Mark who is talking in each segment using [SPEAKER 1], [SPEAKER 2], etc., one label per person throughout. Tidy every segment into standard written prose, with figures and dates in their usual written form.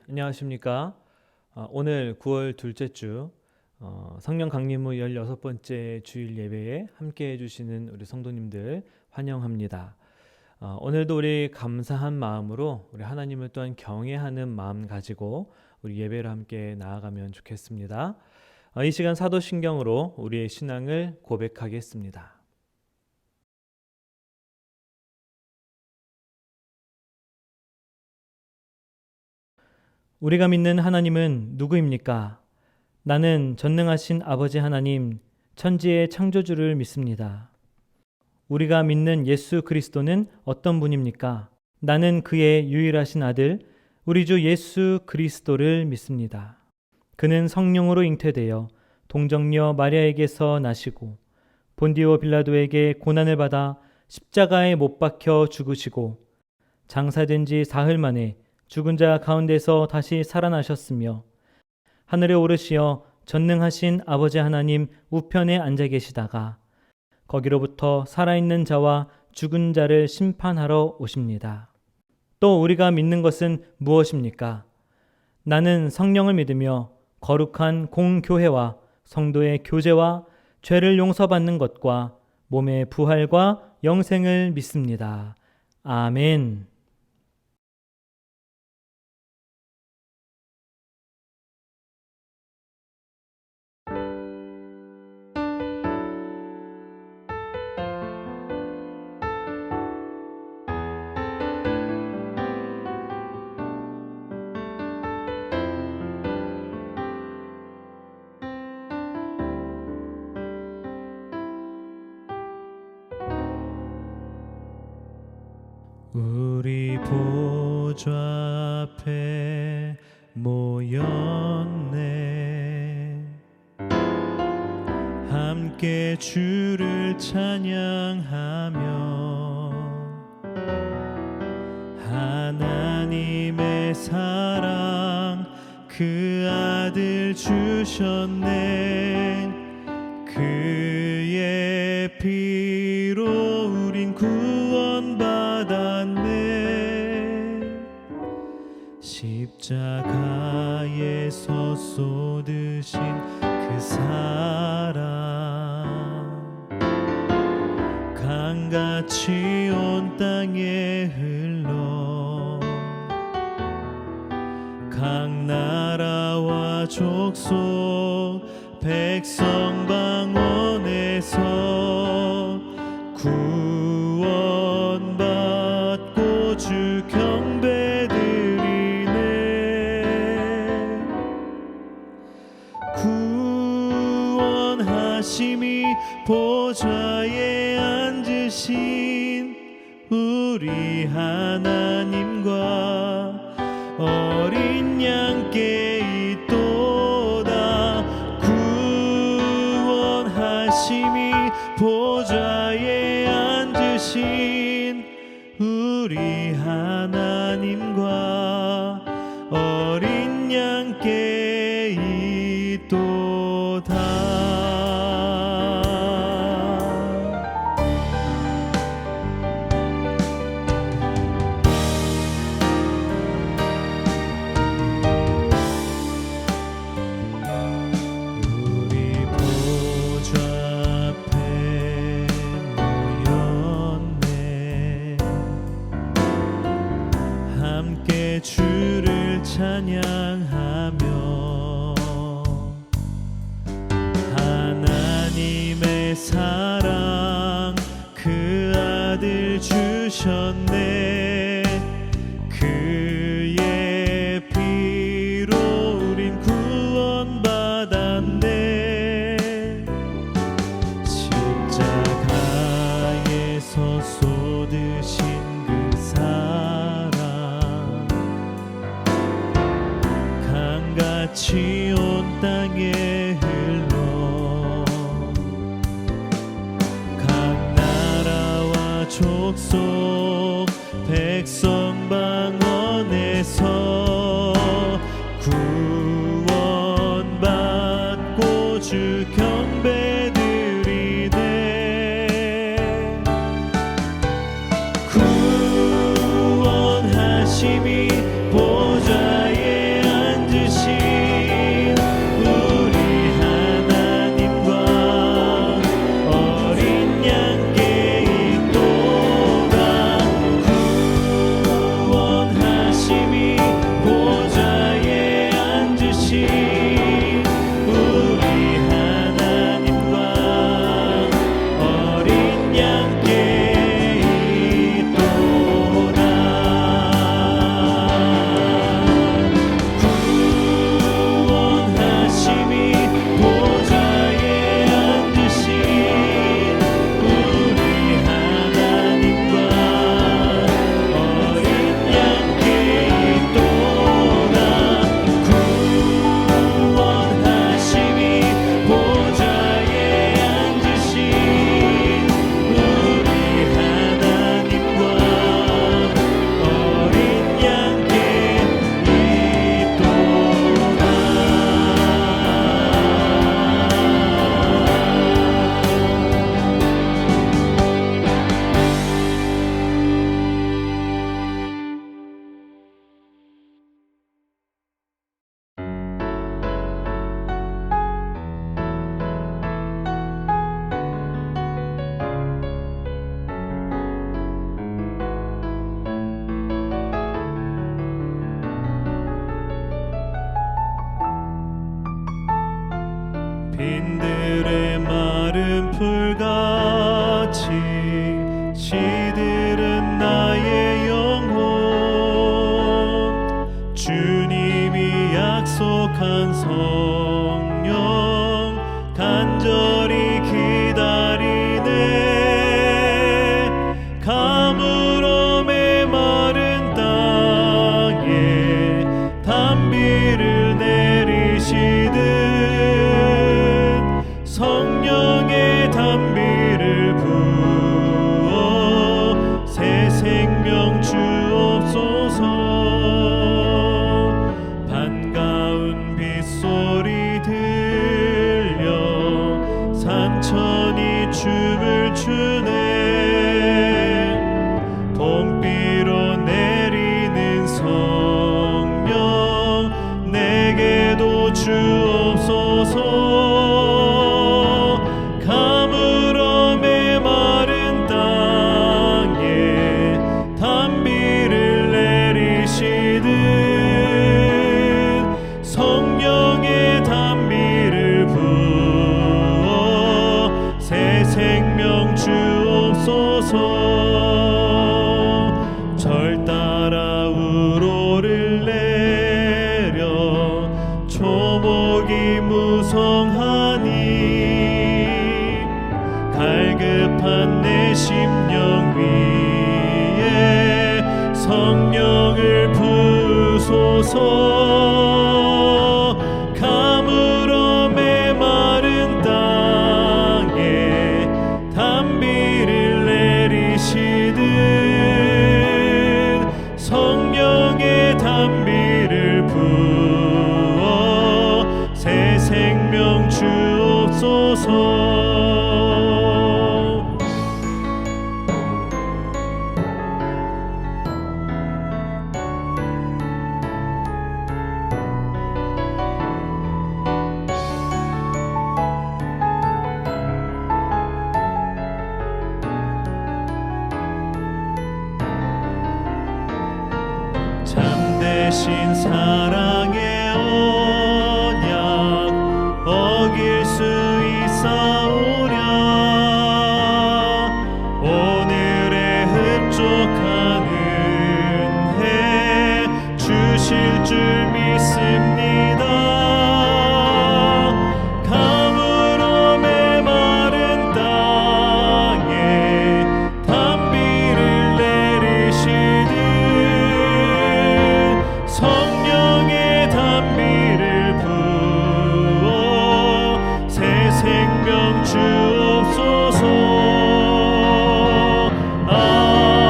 [SPEAKER 1] 안녕하십니까. 오늘 9월 둘째 주 성령 강림 후 16번째 주일 예배에 함께 해주시는 우리 성도님들 환영합니다. 오늘도 우리 감사한 마음으로 우리 하나님을 또한 경외하는 마음 가지고 우리 예배를 함께 나아가면 좋겠습니다. 이 시간 사도신경으로 우리의 신앙을 고백하겠습니다. 우리가 믿는 하나님은 누구입니까? 나는 전능하신 아버지 하나님, 천지의 창조주를 믿습니다. 우리가 믿는 예수 그리스도는 어떤 분입니까? 나는 그의 유일하신 아들, 우리 주 예수 그리스도를 믿습니다. 그는 성령으로 잉태되어 동정녀 마리아에게서 나시고 본디오 빌라도에게 고난을 받아 십자가에 못 박혀 죽으시고 장사된 지 사흘 만에 죽은 자 가운데서 다시 살아나셨으며 하늘에 오르시어 전능하신 아버지 하나님 우편에 앉아 계시다가 거기로부터 살아있는 자와 죽은 자를 심판하러 오십니다. 또 우리가 믿는 것은 무엇입니까? 나는 성령을 믿으며 거룩한 공교회와 성도의 교제와 죄를 용서받는 것과 몸의 부활과 영생을 믿습니다. 아멘. 우리 보좌 앞에 모였네. 함께 주를 찬양하며 하나님의 사랑 그 아들 주셨네. 그의 피로 우린 구원받았네. 십자가에서 쏟으신 그 사랑 강같이 온 땅에 흘러 각 나라와 족속 백성 방언에서 구원받고 주 경배드리네. 구원하심이 보좌에 앉으신 우리 하나님과 어린 양께 있도다. 구원하심이 보좌에 앉으신 우리 하나님과 어린 양께 있도다. 주를 찬양하며 하나님의 사랑 그 아들 주셨네. 그의 피로 우린 구원받았네. 십자가에서 쏟으신 그 사랑 같이 온 땅에 흘러 각 나라와 족속 백성 방언에서 구원받고 주 경배드리네. 구원하심이 보좌에 빈들의 마른 풀같이 시들은 나의 영혼, 주님이 약속한 성령 간절히 기다리네. 가물어 메마른 땅에 단비를 내리시듯 성령의 단비를 부어 새 생명 주옵소서. 반가운 빗소리 들려 산천이 춤을 추네. 봄비로 내리는 성령 내게도 주옵소서. 성령의 단비를 부어 새 생명 주옵소서. 절 따라 우로를 내려 초목이 무성하니 갈급한 내 심령 위에 성령을 부으소서. 가물어 메마른 땅에 단비를 내리시듯 성령의 단비를 부어 새 생명 주옵소서. 참되신 사랑의 언약 어길 수 있사오랴. 오늘의 흡족한 은혜 주실 줄 믿습니다. 가물어 메마른 땅에 단비를 내리시듯 성령의 단비를 부어 새 생명 주옵소서. 아멘.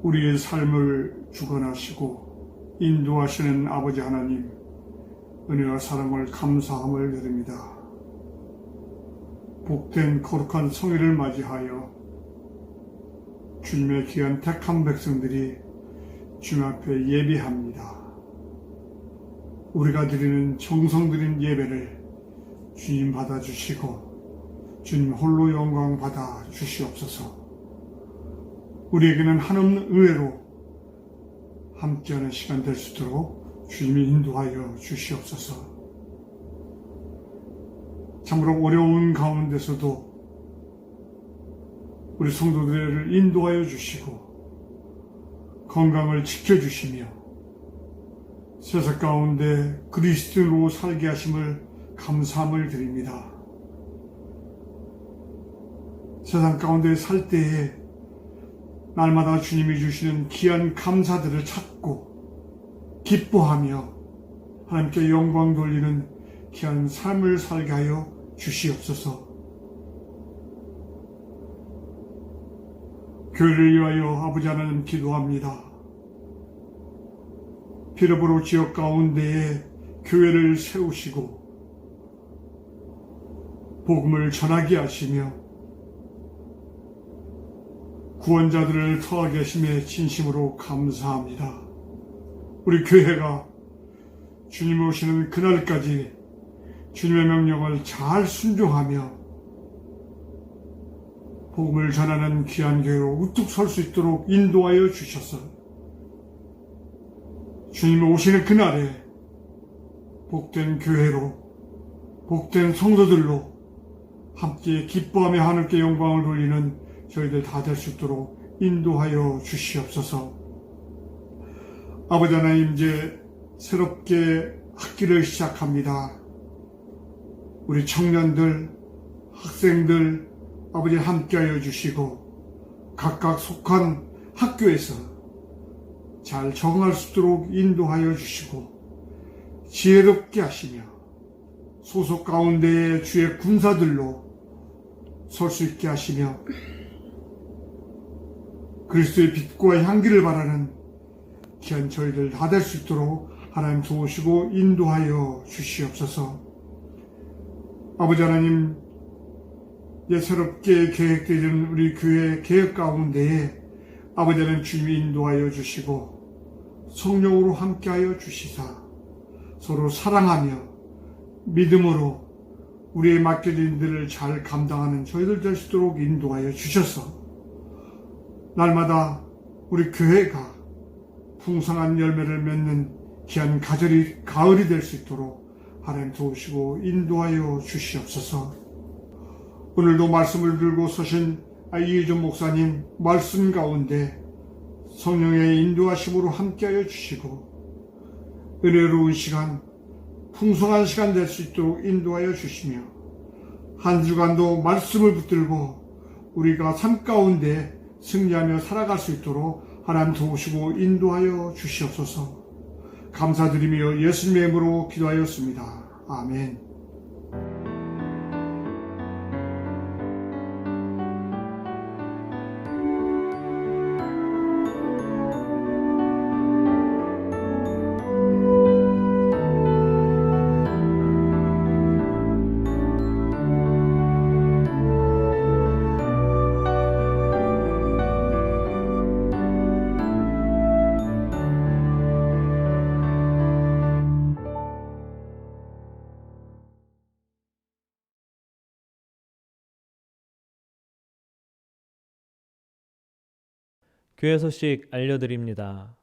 [SPEAKER 2] 우리의 삶을 주관하시고 인도하시는 아버지 하나님, 은혜와 사랑을 감사함을 드립니다. 복된 거룩한 성일을 맞이하여 주님의 귀한 택한 백성들이 주님 앞에 예배합니다. 우리가 드리는 정성 들인 예배를 주님 받아주시고 주님 홀로 영광 받아 주시옵소서. 우리에게는 한없는 은혜로 함께하는 시간 될 수 있도록 주님이 인도하여 주시옵소서. 참으로 어려운 가운데서도 우리 성도들을 인도하여 주시고 건강을 지켜주시며 세상 가운데 그리스도인으로 살게 하심을 감사함을 드립니다. 세상 가운데 살 때에 날마다 주님이 주시는 귀한 감사들을 찾고 기뻐하며 하나님께 영광 돌리는 귀한 삶을 살게 하여 주시옵소서. 교회를 위하여 아버지 하나님 기도합니다. 피로보로 지역 가운데에 교회를 세우시고 복음을 전하게 하시며 구원자들을 더하게 하심에 진심으로 감사합니다. 우리 교회가 주님 오시는 그날까지,
[SPEAKER 1] し
[SPEAKER 2] 주님의 명령을 잘 순종하며
[SPEAKER 1] 는
[SPEAKER 2] 主님의 명령을 잘 순종하며 主님의 명령을 잘 순종하며 主님의 명령을 잘 순종하며 主님의 명령을 잘 순종하며 主님의 명령을 잘 순종하며 主님의 명령을 잘 순종하며 主님의 명령을 잘 순종하며 복음을 전하는 귀한 교회로 우뚝 설 수 있도록 인도하여 주셔서 주님이 오시는 그날에 복된 교회로, 복된 성도들로 함께 기뻐하며 하나님께 영광을 돌리는 저희들 다 될 수 있도록 인도하여 주시옵소서. 아버지 하나님, 이제 새롭게 학기를 시작합니다. 우리 청년들, 학생들, 아버지 함께하여 주시고 각각 속한 학교에서 잘 적응할 수 있도록 인도하여 주시고 지혜롭게 하시며 소속 가운데에 주의 군사들로 설 수 있게 하시며 그리스도의 빛과 향기를 바라는 귀한 저희들 다 될 수 있도록 하나님 도우시고 인도하여 주시옵소서. 아버지 하나님, 이제 새롭게 계획되는 우리 교회 계획 가운데에 아버지 하나님 주님이 인도하여 주시고 성령으로 함께하여 주시사 서로 사랑하며 믿음으로 우리의 맡겨진 일들을 잘 감당하는 저희들 될 수 있도록 인도하여 주셔서 날마다 우리 교회가 풍성한 열매를 맺는 귀한 가을이 될 수 있도록 하나님 도우시고 인도하여 주시옵소서. 오늘도 말씀을 들고 서신 이혜준 목사님 말씀 가운데 성령의 인도하심으로 함께하여 주시고 은혜로운 시간, 풍성한 시간 될 수 있도록 인도하여 주시며 한 주간도 말씀을 붙들고 우리가 삶 가운데 승리하며 살아갈 수 있도록 하나님 도우시고 인도하여 주시옵소서. 감사드리며 예수님의 이름으로 기도하였습니다. 아멘.
[SPEAKER 1] 교회 소식 알려드립니다.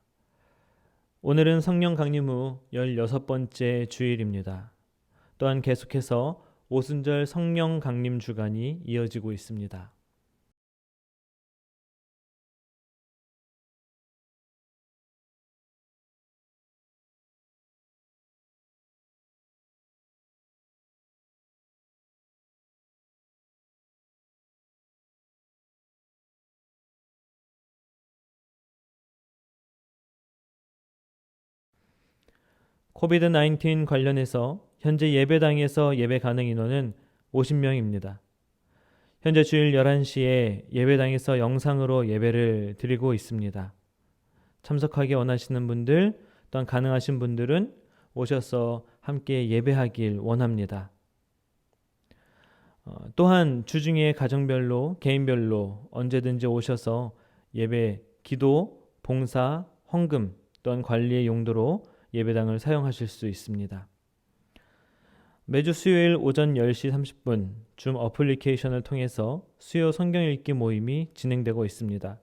[SPEAKER 1] 오늘은 성령 강림 후 16번째 주일입니다. 또한 계속해서 오순절 성령 강림 주간이 이어지고 있습니다. 코비드-19 관련해서 현재 예배당에서 예배 가능 인원은 50명입니다. 현재 주일 11시에 예배당에서 영상으로 예배를 드리고 있습니다. 참석하기 원하시는 분들, 또한 가능하신 분들은 오셔서 함께 예배하길 원합니다. 또한 주중에 가정별로, 개인별로 언제든지 오셔서 예배, 기도, 봉사, 헌금 또한 관리의 용도로 예배당을 사용하실 수 있습니다. 매주 수요일 오전 10시 30분 줌 어플리케이션을 통해서 수요 성경 읽기 모임이 진행되고 있습니다.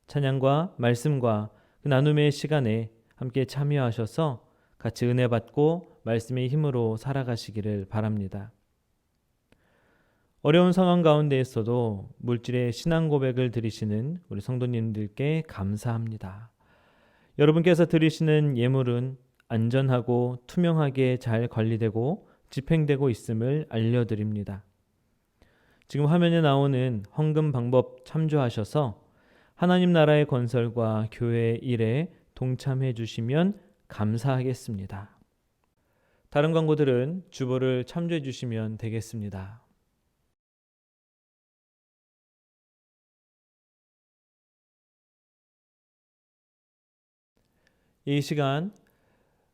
[SPEAKER 1] 찬양과 말씀과 그 나눔의 시간에 함께 참여하셔서 같이 은혜 받고 말씀의 힘으로 살아가시기를 바랍니다. 어려운 상황 가운데에서도 물질의 신앙 고백을 드리시는 우리 성도님들께 감사합니다. 여러분께서 드리시는 예물은 안전하고 투명하게 잘 관리되고 집행되고 있음을 알려드립니다. 지금 화면에 나오는 헌금 방법 참조하셔서 하나님 나라의 건설과 교회의 일에 동참해 주시면 감사하겠습니다. 다른 광고들은 주보를 참조해 주시면 되겠습니다. 이 시간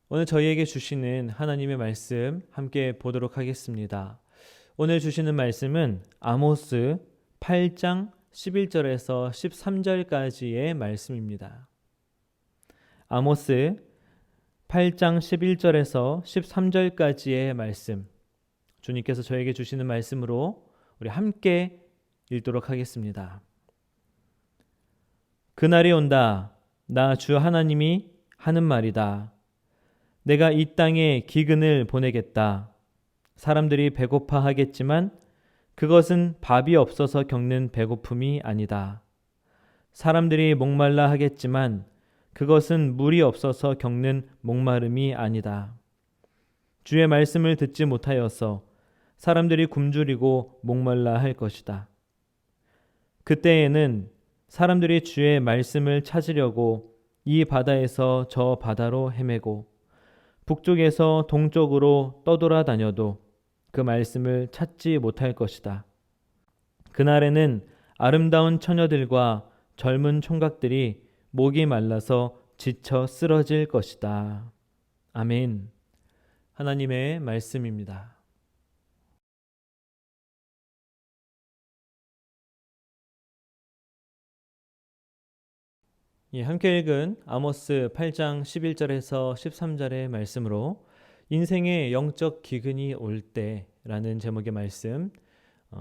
[SPEAKER 1] 오늘 저희에게 주시는 하나님의 말씀 함께 보도록 하겠습니다. 오늘 주시는 말씀은 아모스 8장 11절에서 13절까지의 말씀입니다. 아모스 8장 11절에서 13절까지의 말씀, 주님께서 저에게 주시는 말씀으로 우리 함께 읽도록 하겠습니다. 그날이 온다. 나 주 하나님이 하는 말이다. 내가 이 땅에 기근을 보내겠다. 사람들이 배고파하겠지만 그것은 밥이 없어서 겪는 배고픔이 아니다. 사람들이 목말라 하겠지만 그것은 물이 없어서 겪는 목마름이 아니다. 주의 말씀을 듣지 못하여서 사람들이 굶주리고 목말라 할 것이다. 그때에는 사람들이 주의 말씀을 찾으려고 이 바다에서 저 바다로 헤매고 북쪽에서 동쪽으로 떠돌아다녀도 그 말씀을 찾지 못할 것이다. 그날에는 아름다운 처녀들과 젊은 총각들이 목이 말라서 지쳐 쓰러질 것이다. 아멘. 하나님의 말씀입니다. 함께 읽은 아모스 8장 11절에서 13절의 말씀으로 인생의 영적 기근이 올 때라는 제목의 말씀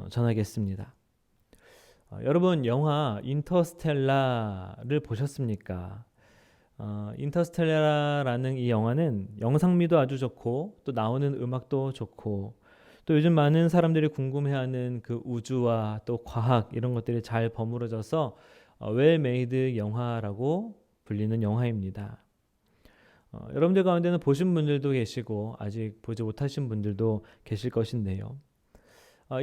[SPEAKER 1] 전하겠습니다. 여러분 영화 인터스텔라를 보셨습니까? 인터스텔라라는 이 영화는 영상미도 아주 좋고 또 나오는 음악도 좋고 또 요즘 많은 사람들이 궁금해하는 그 우주와 또 과학 이런 것들이 잘 버무려져서 웰메이드 영화라고 불리는 영화입니다. 여러분들 가운데는 보신 분들도 계시고 아직 보지 못하신 분들도 계실 것인데요.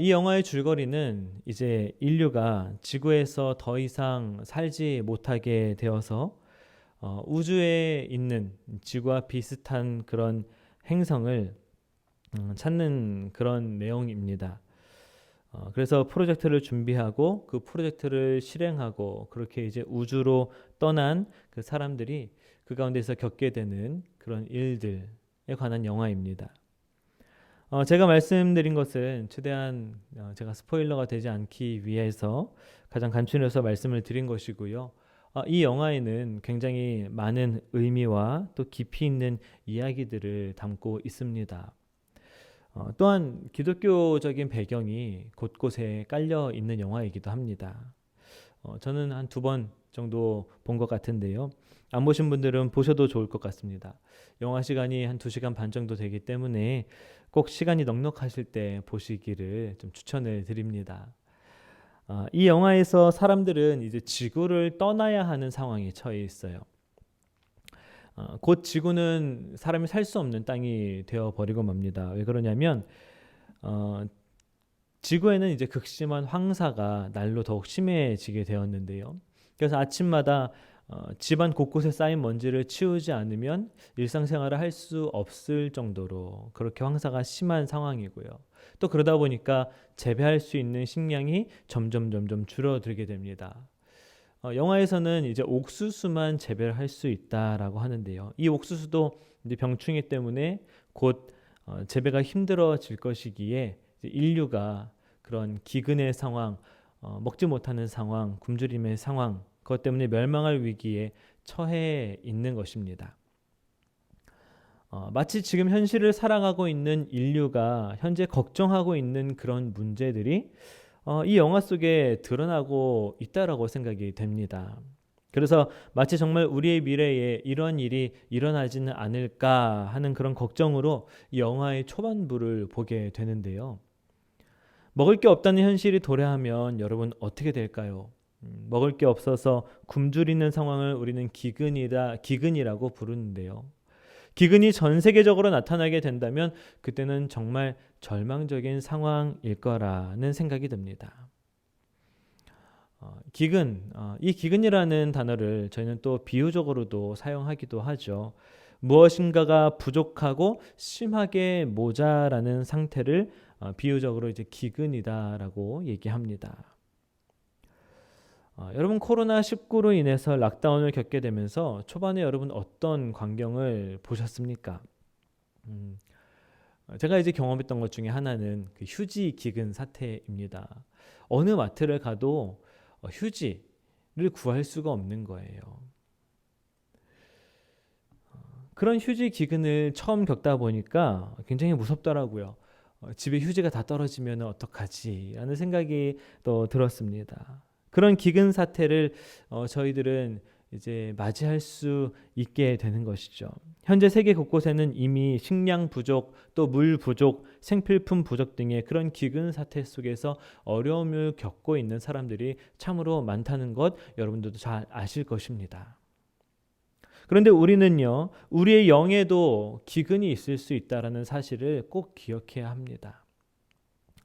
[SPEAKER 1] 이 영화의 줄거리는 이제 인류가 지구에서 더 이상 살지 못하게 되어서 우주에 있는 지구와 비슷한 그런 행성을 찾는 그런 내용입니다. 그래서 프로젝트를 준비하고 그 프로젝트를 실행하고 그렇게 이제 우주로 떠난 그 사람들이 그 가운데서 겪게 되는 그런 일들에 관한 영화입니다. 제가 말씀드린 것은 최대한 제가 스포일러가 되지 않기 위해서 가장 간추려서 말씀을 드린 것이고요. 이 영화에는 굉장히 많은 의미와 또 깊이 있는 이야기들을 담고 있습니다. 또한 기독교적인 배경이 곳곳에 깔려 있는 영화이기도 합니다. 저는 한 2번 정도 본 것 같은데요. 안 보신 분들은 보셔도 좋을 것 같습니다. 영화 시간이 한 2시간 반 정도 되기 때문에 꼭 시간이 넉넉하실 때 보시기를 좀 추천을 드립니다. 이 영화에서 사람들은 이제 지구를 떠나야 하는 상황에 처해 있어요. 곧 지구는 사람이 살 수 없는 땅이 되어 버리고 맙니다. 왜 그러냐면 지구에는 이제 극심한 황사가 날로 더욱 심해지게 되었는데요. 그래서 아침마다 집안 곳곳에 쌓인 먼지를 치우지 않으면 일상생활을 할 수 없을 정도로 그렇게 황사가 심한 상황이고요. 또 그러다 보니까 재배할 수 있는 식량이 점점 줄어들게 됩니다. 영화에서는 이제 옥수수만 재배를 할 수 있다라고 하는데요. 이 옥수수도 이제 병충해 때문에 곧 재배가 힘들어질 것이기에 인류가 그런 기근의 상황, 먹지 못하는 상황, 굶주림의 상황, 그것 때문에 멸망할 위기에 처해 있는 것입니다. 마치 지금 현실을 살아가고 있는 인류가 현재 걱정하고 있는 그런 문제들이 이 영화 속에 드러나고 있다라고 생각이 됩니다. 그래서 마치 정말 우리의 미래에 이런 일이 일어나지는 않을까 하는 그런 걱정으로 이 영화의 초반부를 보게 되는데요. 먹을 게 없다는 현실이 도래하면 여러분 어떻게 될까요? 먹을 게 없어서 굶주리는 상황을 우리는 기근이라고 부르는데요. 기근이 전 세계적으로 나타나게 된다면 그때는 정말 절망적인 상황일 거라는 생각이 듭니다. 이 기근이라는 단어를 저희는 또 비유적으로도 사용하기도 하죠. 무엇인가가 부족하고 심하게 모자라는 상태를 비유적으로 이제 기근이다라고 얘기합니다. 여러분 코로나19로 인해서 락다운을 겪게 되면서 초반에 여러분 어떤 광경을 보셨습니까? 제가 이제 경험했던 것 중에 하나는 그 휴지 기근 사태입니다. 어느 마트를 가도 휴지를 구할 수가 없는 거예요. 그런 휴지 기근을 처음 겪다 보니까 굉장히 무섭더라고요. 집에 휴지가 다 떨어지면 어떡하지? 라는 생각이 또 들었습니다. 그런 기근 사태를 저희들은 이제 맞이할 수 있게 되는 것이죠. 현재 세계 곳곳에는 이미 식량 부족, 또 물 부족, 생필품 부족 등의 그런 기근 사태 속에서 어려움을 겪고 있는 사람들이 참으로 많다는 것 여러분들도 잘 아실 것입니다. 그런데 우리는요, 우리의 영에도 기근이 있을 수 있다는 사실을 꼭 기억해야 합니다.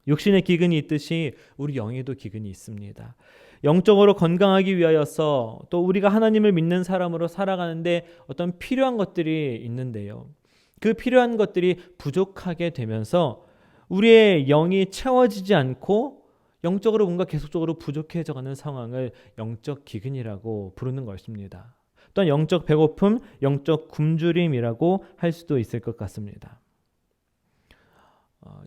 [SPEAKER 1] 육신의 기근이 있듯이 우리 영에도 기근이 있습니다. 영적으로 건강하기 위하여서 또 우리가 하나님을 믿는 사람으로 살아가는데 어떤 필요한 것들이 있는데요. 그 필요한 것들이 부족하게 되면서 우리의 영이 채워지지 않고 영적으로 뭔가 계속적으로 부족해져가는 상황을 영적 기근이라고 부르는 것입니다. 또한 영적 배고픔, 영적 굶주림이라고 할 수도 있을 것 같습니다.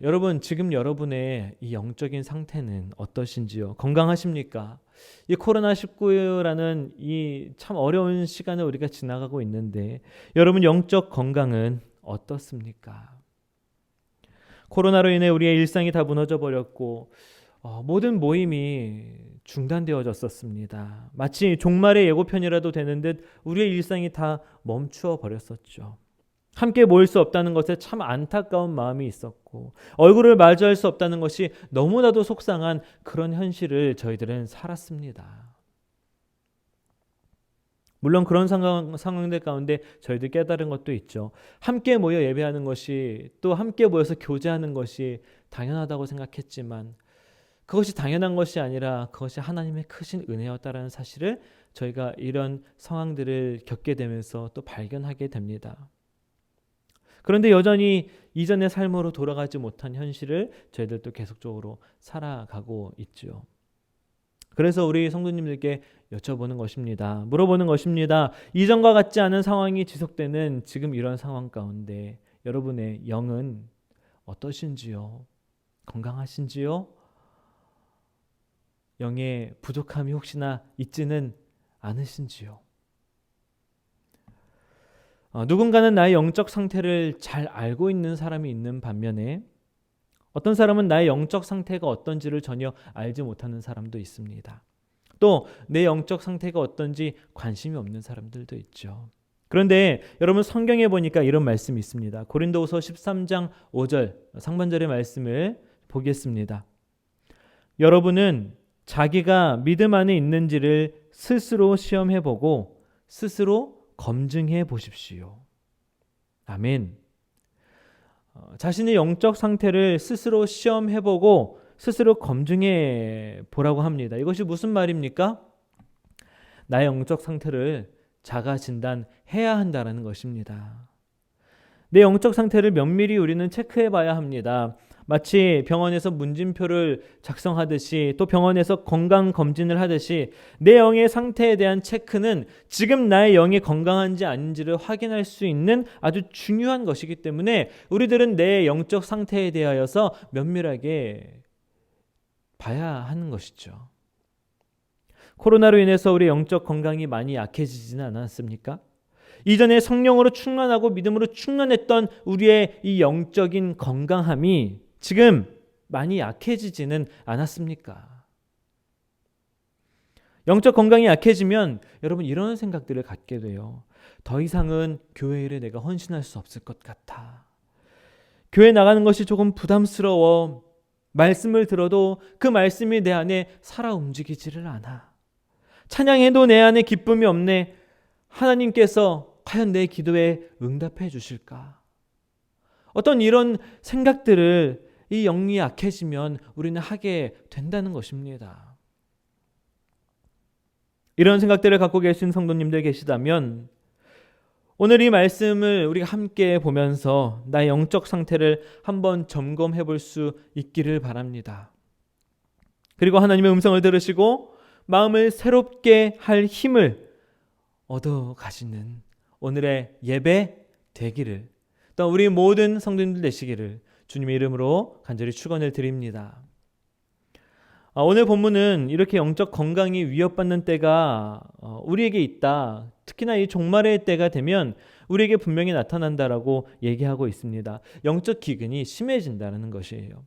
[SPEAKER 1] 여러분, 지금 여러분의 이 영적인 상태는 어떠신지요? 건강하십니까? 이 코로나19라는 이 참 어려운 시간을 우리가 지나가고 있는데 여러분 영적 건강은 어떻습니까? 코로나로 인해 우리의 일상이 다 무너져 버렸고 모든 모임이 중단되어졌었습니다. 마치 종말의 예고편이라도 되는 듯 우리의 일상이 다 멈추어 버렸었죠. 함께 모일 수 없다는 것에 참 안타까운 마음이 있었고 얼굴을 마주할 수 없다는 것이 너무나도 속상한 그런 현실을 저희들은 살았습니다. 물론 그런 상황들 가운데 저희들 깨달은 것도 있죠. 함께 모여 예배하는 것이 또 함께 모여서 교제하는 것이 당연하다고 생각했지만 그것이 당연한 것이 아니라 그것이 하나님의 크신 은혜였다라는 사실을 저희가 이런 상황들을 겪게 되면서 또 발견하게 됩니다. 그런데 여전히 이전의 삶으로 돌아가지 못한 현실을 저희들도 계속적으로 살아가고 있죠. 그래서 우리 성도님들께 여쭤보는 것입니다. 물어보는 것입니다. 이전과 같지 않은 상황이 지속되는 지금 이런 상황 가운데 여러분의 영은 어떠신지요? 건강하신지요? 영의 부족함이 혹시나 있지는 않으신지요? 누군가는 나의 영적 상태를 잘 알고 있는 사람이 있는 반면에 어떤 사람은 나의 영적 상태가 어떤지를 전혀 알지 못하는 사람도 있습니다. 또 내 영적 상태가 어떤지 관심이 없는 사람들도 있죠. 그런데 여러분 성경에 보니까 이런 말씀이 있습니다. 고린도후서 13장 5절 상반절의 말씀을 보겠습니다. 여러분은 자기가 믿음 안에 있는지를 스스로 시험해보고 스스로 검증해 보십시오. 아멘. 자신의 영적 상태를 스스로 시험해보고 스스로 검증해 보라고 합니다. 이것이 무슨 말입니까? 나의 영적 상태를 자가 진단해야 한다는 것입니다. 내 영적 상태를 면밀히 우리는 체크해 봐야 합니다. 마치 병원에서 문진표를 작성하듯이 또 병원에서 건강검진을 하듯이 내 영의 상태에 대한 체크는 지금 나의 영이 건강한지 아닌지를 확인할 수 있는 아주 중요한 것이기 때문에 우리들은 내 영적 상태에 대하여서 면밀하게 봐야 하는 것이죠. 코로나로 인해서 우리 영적 건강이 많이 약해지지는 않았습니까? 이전에 성령으로 충만하고 믿음으로 충만했던 우리의 이 영적인 건강함이 지금 많이 약해지지는 않았습니까? 영적 건강이 약해지면 여러분 이런 생각들을 갖게 돼요. 더 이상은 교회 일에 내가 헌신할 수 없을 것 같아. 교회 나가는 것이 조금 부담스러워. 말씀을 들어도 그 말씀이 내 안에 살아 움직이지를 않아. 찬양해도 내 안에 기쁨이 없네. 하나님께서 과연 내 기도에 응답해 주실까? 어떤 이런 생각들을 이 영이 약해지면 우리는 하게 된다는 것입니다. 이런 생각들을 갖고 계신 성도님들 계시다면 오늘 이 말씀을 우리가 함께 보면서 나의 영적 상태를 한번 점검해 볼 수 있기를 바랍니다. 그리고 하나님의 음성을 들으시고 마음을 새롭게 할 힘을 얻어 가시는 오늘의 예배 되기를 또 우리 모든 성도님들 되시기를 주님의 이름으로 간절히 축원을 드립니다. 오늘 본문은 이렇게 영적 건강이 위협받는 때가 우리에게 있다. 특히나 이 종말의 때가 되면 우리에게 분명히 나타난다라고 얘기하고 있습니다. 영적 기근이 심해진다는 것이에요.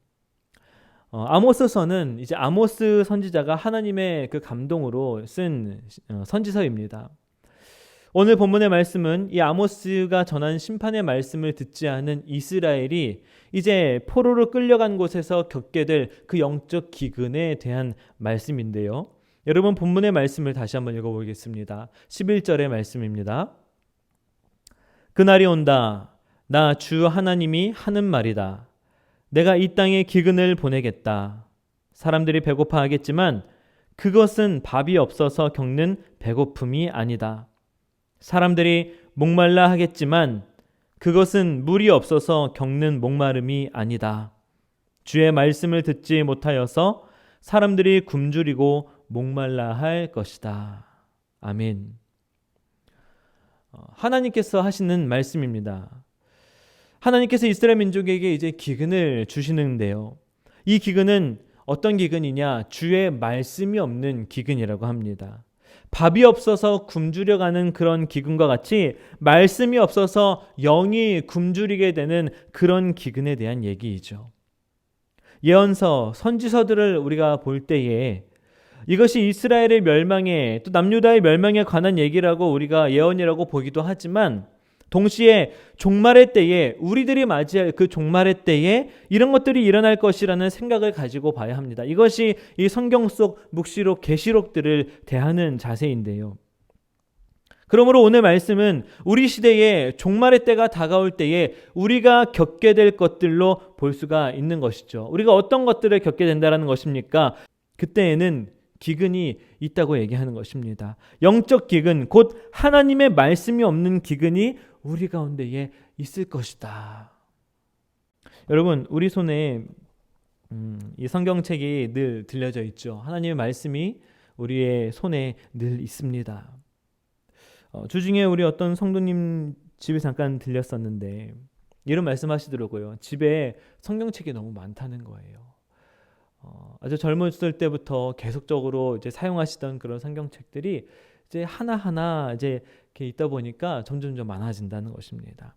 [SPEAKER 1] 아모스서는 이제 아모스 선지자가 하나님의 그 감동으로 쓴 선지서입니다. 오늘 본문의 말씀은 이 아모스가 전한 심판의 말씀을 듣지 않은 이스라엘이 이제 포로로 끌려간 곳에서 겪게 될 그 영적 기근에 대한 말씀인데요. 여러분 본문의 말씀을 다시 한번 읽어보겠습니다. 11절의 말씀입니다. 그날이 온다. 나 주 하나님이 하는 말이다. 내가 이 땅에 기근을 보내겠다. 사람들이 배고파하겠지만 그것은 밥이 없어서 겪는 배고픔이 아니다. 사람들이 목말라 하겠지만 그것은 물이 없어서 겪는 목마름이 아니다. 주의 말씀을 듣지 못하여서 사람들이 굶주리고 목말라 할 것이다. 아멘. 하나님께서 하시는 말씀입니다. 하나님께서 이스라엘 민족에게 이제 기근을 주시는데요. 이 기근은 어떤 기근이냐? 주의 말씀이 없는 기근이라고 합니다. 밥이 없어서 굶주려가는 그런 기근과 같이 말씀이 없어서 영이 굶주리게 되는 그런 기근에 대한 얘기이죠. 예언서, 선지서들을 우리가 볼 때에 이것이 이스라엘의 멸망에 또 남유다의 멸망에 관한 얘기라고 우리가 예언이라고 보기도 하지만 동시에 종말의 때에 우리들이 맞이할 그 종말의 때에 이런 것들이 일어날 것이라는 생각을 가지고 봐야 합니다. 이것이 이 성경 속 묵시록, 계시록들을 대하는 자세인데요. 그러므로 오늘 말씀은 우리 시대에 종말의 때가 다가올 때에 우리가 겪게 될 것들로 볼 수가 있는 것이죠. 우리가 어떤 것들을 겪게 된다는 것입니까? 그때에는 기근이 있다고 얘기하는 것입니다. 영적 기근, 곧 하나님의 말씀이 없는 기근이 우리 가운데에 있을 것이다. 여러분, 우리 손에 이 성경책이 늘 들려져 있죠. 하나님의 말씀이 우리의 손에 늘 있습니다. 주중에 우리 어떤 성도님 집에 잠깐 들렸었는데 이런 말씀하시더라고요. 집에 성경책이 너무 많다는 거예요. 아주 젊었을 때부터 계속적으로 이제 사용하시던 그런 성경책들이 이제 하나하나 이제 이렇게 있다 보니까 점점 많아진다는 것입니다.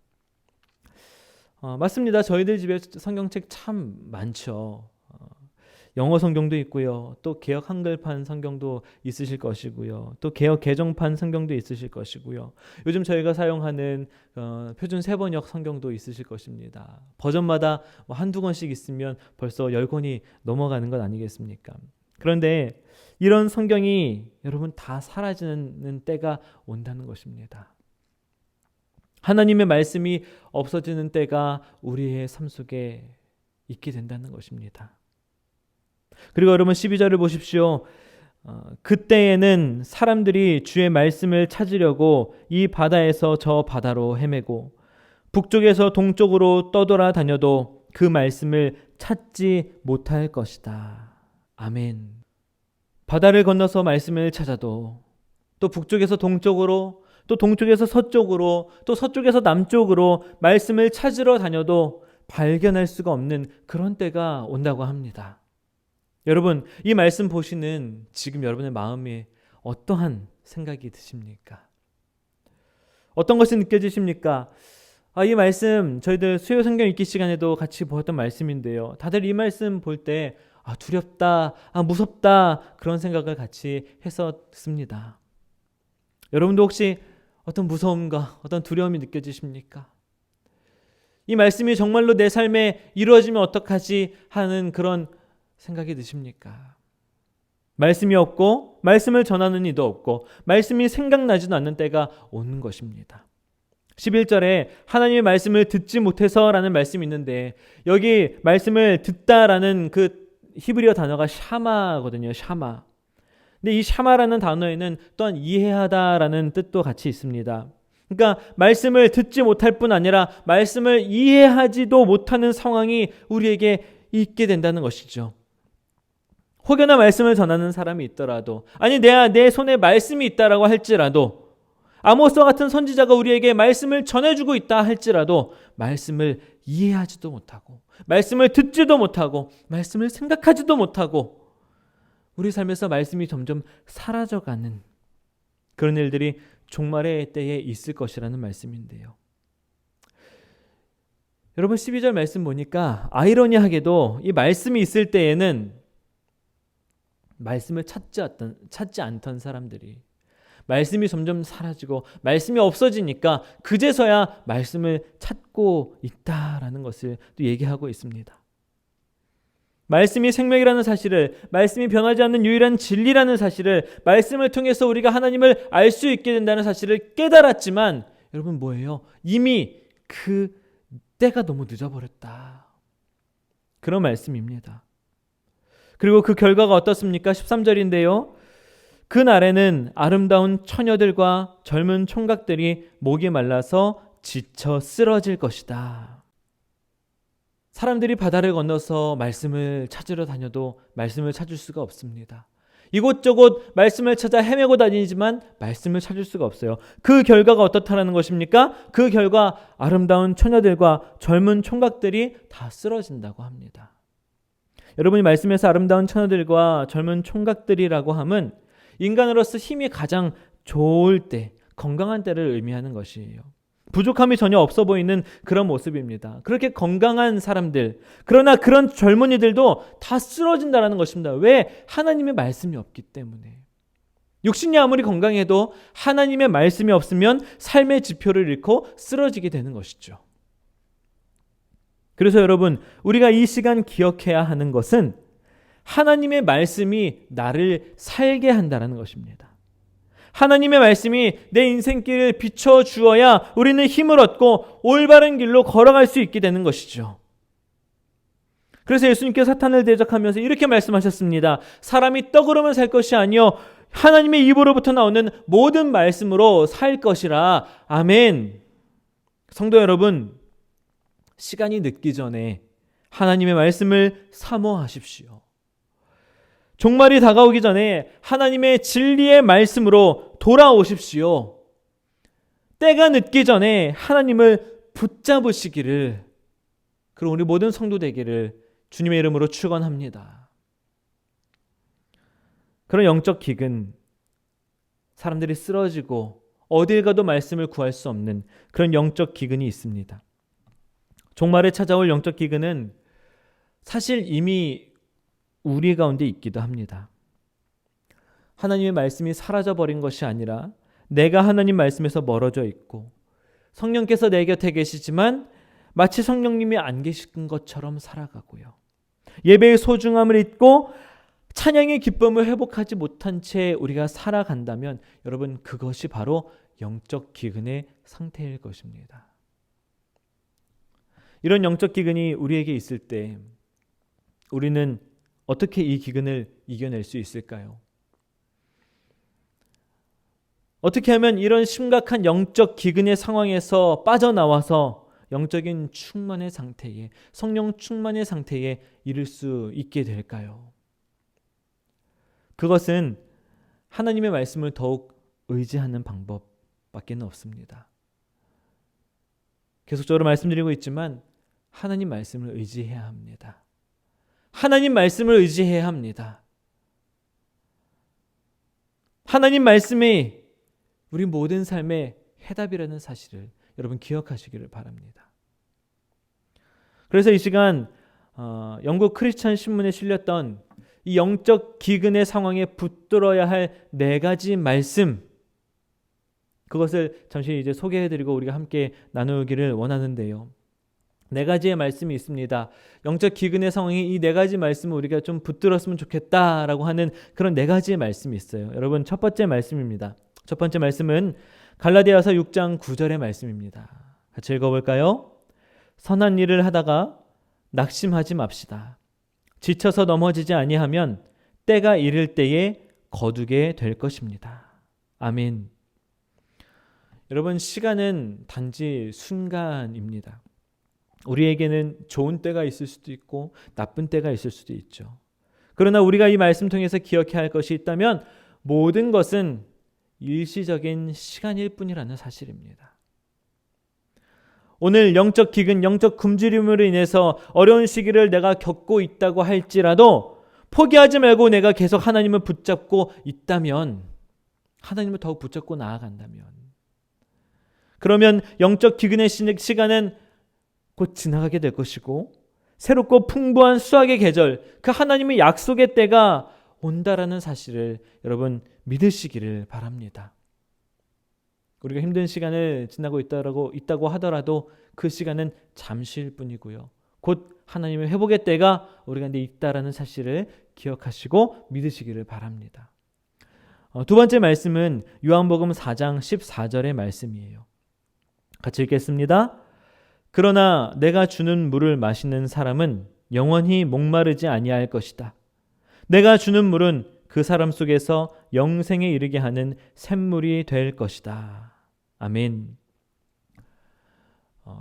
[SPEAKER 1] 맞습니다. 저희들 집에 성경책 참 많죠. 영어 성경도 있고요. 또 개역 한글판 성경도 있으실 것이고요. 또 개역 개정판 성경도 있으실 것이고요. 요즘 저희가 사용하는 표준 세번역 성경도 있으실 것입니다. 버전마다 한두 권씩 있으면 벌써 10권이 넘어가는 것 아니겠습니까? 그런데 이런 성경이 여러분 다 사라지는 때가 온다는 것입니다. 하나님의 말씀이 없어지는 때가 우리의 삶 속에 있게 된다는 것입니다. 그리고 여러분 12절을 보십시오. 그때에는 사람들이 주의 말씀을 찾으려고 이 바다에서 저 바다로 헤매고 북쪽에서 동쪽으로 떠돌아 다녀도 그 말씀을 찾지 못할 것이다. 아멘. 바다를 건너서 말씀을 찾아도 또 북쪽에서 동쪽으로 또 동쪽에서 서쪽으로 또 서쪽에서 남쪽으로 말씀을 찾으러 다녀도 발견할 수가 없는 그런 때가 온다고 합니다. 여러분, 이 말씀 보시는 지금 여러분의 마음에 어떠한 생각이 드십니까? 어떤 것이 느껴지십니까? 이 말씀 저희들 수요 성경 읽기 시간에도 같이 보았던 말씀인데요. 다들 이 말씀 볼 때 두렵다, 무섭다 그런 생각을 같이 했었습니다. 여러분도 혹시 어떤 무서움과 어떤 두려움이 느껴지십니까? 이 말씀이 정말로 내 삶에 이루어지면 어떡하지 하는 그런 생각이 드십니까? 말씀이 없고 말씀을 전하는 이도 없고 말씀이 생각나지도 않는 때가 오는 것입니다. 11절에 하나님의 말씀을 듣지 못해서라는 말씀이 있는데 여기 말씀을 듣다라는 그 히브리어 단어가 샤마거든요. 샤마. 근데 이 샤마라는 단어에는 또한 이해하다라는 뜻도 같이 있습니다. 그러니까 말씀을 듣지 못할 뿐 아니라 말씀을 이해하지도 못하는 상황이 우리에게 있게 된다는 것이죠. 혹여나 말씀을 전하는 사람이 있더라도 아니 내 손에 말씀이 있다라고 할지라도 아모스와 같은 선지자가 우리에게 말씀을 전해주고 있다 할지라도 말씀을 이해하지도 못하고 말씀을 듣지도 못하고 말씀을 생각하지도 못하고 우리 삶에서 말씀이 점점 사라져가는 그런 일들이 종말의 때에 있을 것이라는 말씀인데요. 여러분 12절 말씀 보니까 아이러니하게도 이 말씀이 있을 때에는 말씀을 찾지 않던 사람들이 말씀이 점점 사라지고 말씀이 없어지니까 그제서야 말씀을 찾고 있다라는 것을 또 얘기하고 있습니다. 말씀이 생명이라는 사실을, 말씀이 변하지 않는 유일한 진리라는 사실을, 말씀을 통해서 우리가 하나님을 알 수 있게 된다는 사실을 깨달았지만 여러분 뭐예요? 이미 그 때가 너무 늦어버렸다. 그런 말씀입니다. 그리고 그 결과가 어떻습니까? 13절인데요. 그날에는 아름다운 처녀들과 젊은 총각들이 목이 말라서 지쳐 쓰러질 것이다. 사람들이 바다를 건너서 말씀을 찾으러 다녀도 말씀을 찾을 수가 없습니다. 이곳저곳 말씀을 찾아 헤매고 다니지만 말씀을 찾을 수가 없어요. 그 결과가 어떻다는 것입니까? 그 결과 아름다운 처녀들과 젊은 총각들이 다 쓰러진다고 합니다. 여러분이 말씀에서 아름다운 처녀들과 젊은 총각들이라고 함은 인간으로서 힘이 가장 좋을 때, 건강한 때를 의미하는 것이에요. 부족함이 전혀 없어 보이는 그런 모습입니다. 그렇게 건강한 사람들, 그러나 그런 젊은이들도 다 쓰러진다는 것입니다. 왜? 하나님의 말씀이 없기 때문에. 육신이 아무리 건강해도 하나님의 말씀이 없으면 삶의 지표를 잃고 쓰러지게 되는 것이죠. 그래서 여러분, 우리가 이 시간 기억해야 하는 것은 하나님의 말씀이 나를 살게 한다는 것입니다. 하나님의 말씀이 내 인생길을 비춰주어야 우리는 힘을 얻고 올바른 길로 걸어갈 수 있게 되는 것이죠. 그래서 예수님께서 사탄을 대적하면서 이렇게 말씀하셨습니다. 사람이 떡으로만 살 것이 아니요 하나님의 입으로부터 나오는 모든 말씀으로 살 것이라. 아멘. 성도 여러분, 시간이 늦기 전에 하나님의 말씀을 사모하십시오. 종말이 다가오기 전에 하나님의 진리의 말씀으로 돌아오십시오. 때가 늦기 전에 하나님을 붙잡으시기를, 그리고 우리 모든 성도 되기를 주님의 이름으로 축원합니다. 그런 영적 기근, 사람들이 쓰러지고 어딜 가도 말씀을 구할 수 없는 그런 영적 기근이 있습니다. 종말에 찾아올 영적 기근은 사실 이미 우리 가운데 있기도 합니다. 하나님의 말씀이 사라져버린 것이 아니라 내가 하나님 말씀에서 멀어져 있고 성령께서 내 곁에 계시지만 마치 성령님이 안 계신 것처럼 살아가고요. 예배의 소중함을 잊고 찬양의 기쁨을 회복하지 못한 채 우리가 살아간다면 여러분, 그것이 바로 영적 기근의 상태일 것입니다. 이런 영적 기근이 우리에게 있을 때 우리는 어떻게 이 기근을 이겨낼 수 있을까요? 어떻게 하면 이런 심각한 영적 기근의 상황에서 빠져나와서 영적인 충만의 상태에, 성령 충만의 상태에 이를 수 있게 될까요? 그것은 하나님의 말씀을 더욱 의지하는 방법밖에 없습니다. 계속적으로 말씀드리고 있지만 하나님 말씀을 의지해야 합니다. 하나님 말씀을 의지해야 합니다. 하나님 말씀이 우리 모든 삶의 해답이라는 사실을 여러분 기억하시기를 바랍니다. 그래서 이 시간 영국 크리스천 신문에 실렸던 이 영적 기근의 상황에 붙들어야 할 4가지 말씀, 그것을 잠시 이제 소개해드리고 우리가 함께 나누기를 원하는데요. 4가지의 말씀이 있습니다. 영적 기근의 상황에 이 4가지 말씀을 우리가 좀 붙들었으면 좋겠다라고 하는 그런 4가지의 말씀이 있어요. 여러분, 첫 번째 말씀입니다. 첫 번째 말씀은 갈라디아서 6장 9절의 말씀입니다. 같이 읽어볼까요? 선한 일을 하다가 낙심하지 맙시다. 지쳐서 넘어지지 아니하면 때가 이를 때에 거두게 될 것입니다. 아멘. 여러분, 시간은 단지 순간입니다. 우리에게는 좋은 때가 있을 수도 있고 나쁜 때가 있을 수도 있죠. 그러나 우리가 이 말씀 통해서 기억해야 할 것이 있다면 모든 것은 일시적인 시간일 뿐이라는 사실입니다. 오늘 영적 기근, 영적 굶주림으로 인해서 어려운 시기를 내가 겪고 있다고 할지라도 포기하지 말고 내가 계속 하나님을 붙잡고 있다면 하나님을 더욱 붙잡고 나아간다면, 그러면 영적 기근의 시간은 곧 지나가게 될 것이고 새롭고 풍부한 수확의 계절, 그 하나님의 약속의 때가 온다라는 사실을 여러분 믿으시기를 바랍니다. 우리가 힘든 시간을 지나고 있다고 하더라도 그 시간은 잠시일 뿐이고요. 곧 하나님의 회복의 때가 우리 가운데 있다라는 사실을 기억하시고 믿으시기를 바랍니다. 두 번째 말씀은 요한복음 4장 14절의 말씀이에요. 같이 읽겠습니다. 그러나 내가 주는 물을 마시는 사람은 영원히 목마르지 아니할 것이다. 내가 주는 물은 그 사람 속에서 영생에 이르게 하는 샘물이 될 것이다. 아멘.